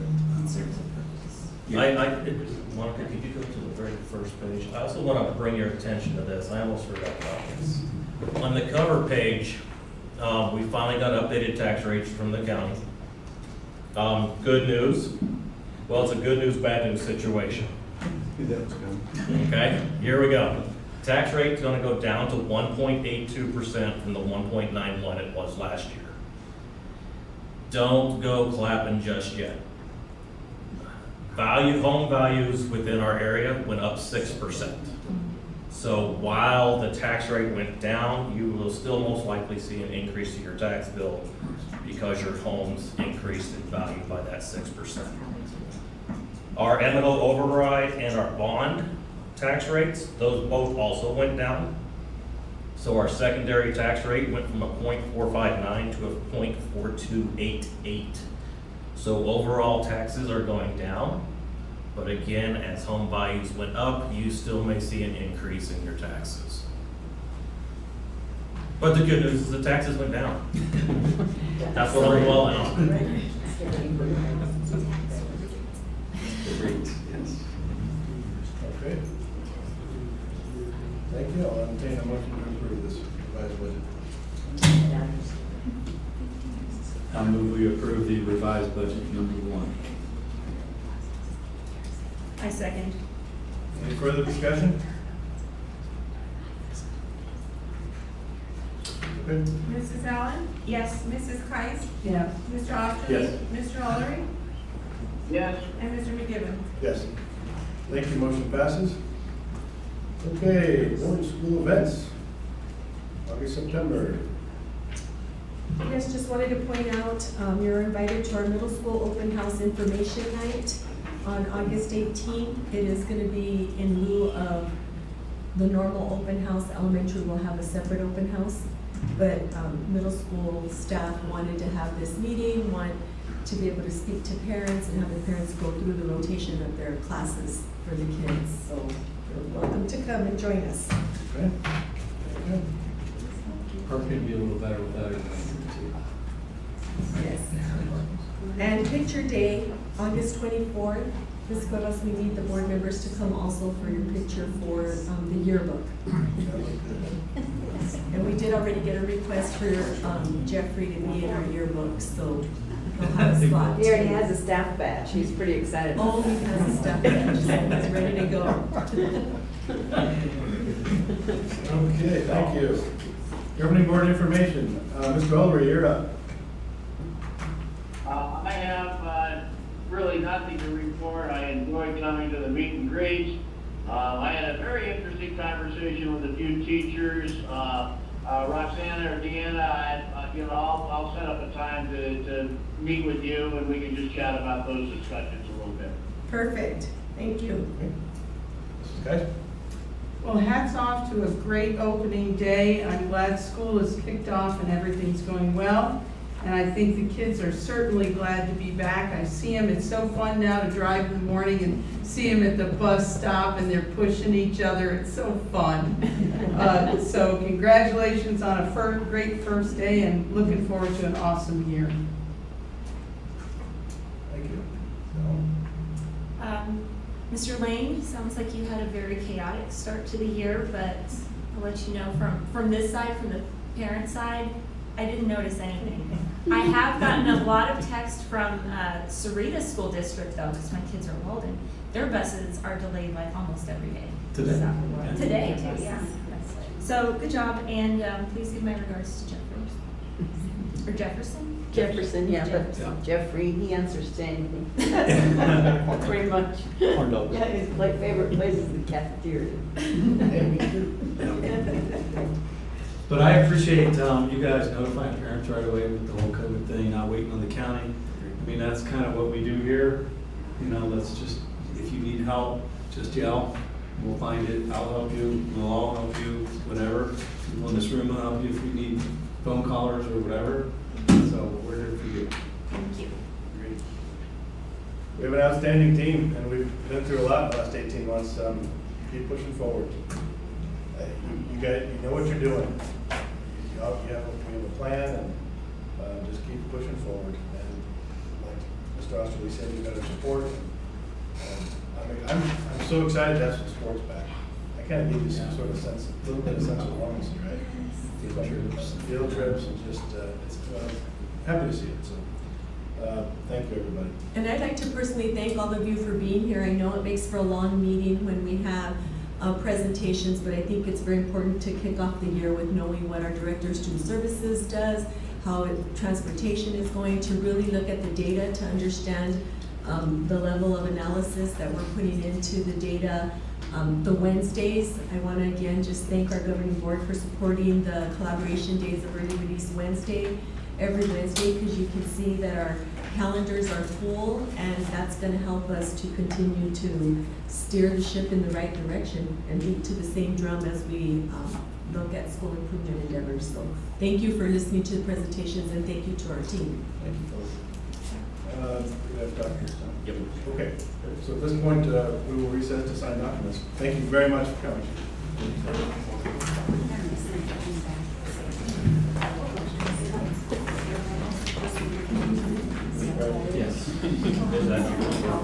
Monica, could you go to the very first page? I also want to bring your attention to this. I almost forgot about this. On the cover page, we finally got updated tax rates from the county. Good news. Well, it's a good news, bad news situation. Okay, here we go. Tax rate's going to go down to 1.82% from the 1.91 it was last year. Don't go clapping just yet. Home values within our area went up 6%. So while the tax rate went down, you will still most likely see an increase to your tax bill because your homes increased in value by that 6%. Our M&O override and our bond tax rates, those both also went down. So our secondary tax rate went from a 0.459 to a 0.4288. So overall taxes are going down, but again, as home values went up, you still may see an increase in your taxes. But the good news is the taxes went down. That's what I'm dwelling on. Okay. Thank you. I'll entertain a motion to approve this revised budget. I'll move we approve the revised budget number 1. I second. Any further discussion? Okay. Mrs. Allen? Yes. Mrs. Kreis? Yes. Mr. Osterly? Yes. Mr. O'Leary? Yes. And Mr. McGivern? Yes. Thank you, motion passes. Okay, village school events, August, September. Yes, just wanted to point out, you're invited to our middle school open house information night on August 18th. It is going to be in lieu of the normal open house. Elementary will have a separate open house, but middle school staff wanted to have this meeting, want to be able to speak to parents and have the parents go through the rotation of their classes for the kids. So you're welcome to come and join us. Okay. Park could be a little better without it. Yes. And picture day, August 24th. Ms. Cuevas, we need the board members to come also for your picture for the yearbook. And we did already get a request for Jeffrey to be in our yearbook, so he'll have a slot. He already has a staff badge. He's pretty excited. Oh, he has a staff badge, so he's ready to go. Okay, thank you. Governing board information. Mr. Oliver, you're up. I have really nothing to report. I enjoyed coming to the meet and greets. I had a very interesting conversation with a few teachers. Roxana or Deanna, I'll set up a time to meet with you and we can just chat about those discussions a little bit. Perfect, thank you. Okay. Well, hats off to a great opening day. I'm glad school is kicked off and everything's going well. And I think the kids are certainly glad to be back. I see them, it's so fun now to drive in the morning and see them at the bus stop and they're pushing each other. It's so fun. So congratulations on a great first day and looking forward to an awesome year. Thank you. Mr. Lane, sounds like you had a very chaotic start to the year, but I'll let you know from this side, from the parent side, I didn't notice anything. I have gotten a lot of text from Sarita School District though, because my kids are Walden. Their buses are delayed like almost every day. Today? So, today too, yeah. So good job, and please give my regards to Jefferson. Or Jefferson? Jefferson, yeah, Jefferson. but Jeffrey, he answers to anything. Pretty much. Corn dogs. Yeah, his favorite place is the cafeteria. But I appreciate you guys notifying parents right away with the whole COVID thing, not waiting on the county. I mean, that's kind of what we do here. Let's just, if you need help, just yell. We'll find it. I'll help you. We'll all help you, whatever. People in this room will help you if you need phone callers or whatever. So we're here for you. Thank you. Great. We have an outstanding team, and we've been through a lot in the last 18 months. Keep pushing forward. You know what you're doing. We have a plan, and just keep pushing forward. And like Mr. Osterly said, you got our support. I'm so excited to have some sports back. I kind of need some sort of sense, a little bit of sense of normalcy, right? Field trips, and just happy to see it. So thank you, everybody. And I'd like to personally thank all of you for being here. I know it makes for a long meeting when we have presentations, but I think it's very important to kick off the year with knowing what our Director of Student Services does, how transportation is going, to really look at the data to understand the level of analysis that we're putting into the data. The Wednesdays, I want to again just thank our governing board for supporting the collaboration days of Early Release Wednesday, every Wednesday, because you can see that our calendars are full, and that's going to help us to continue to steer the ship in the right direction and beat to the same drum as we look at school improvement endeavors. So thank you for listening to the presentations, and thank you to our team. Thank you, folks. We have documents now. Yep. Okay, so at this point, we will recess to sign documents. Thank you very much for coming.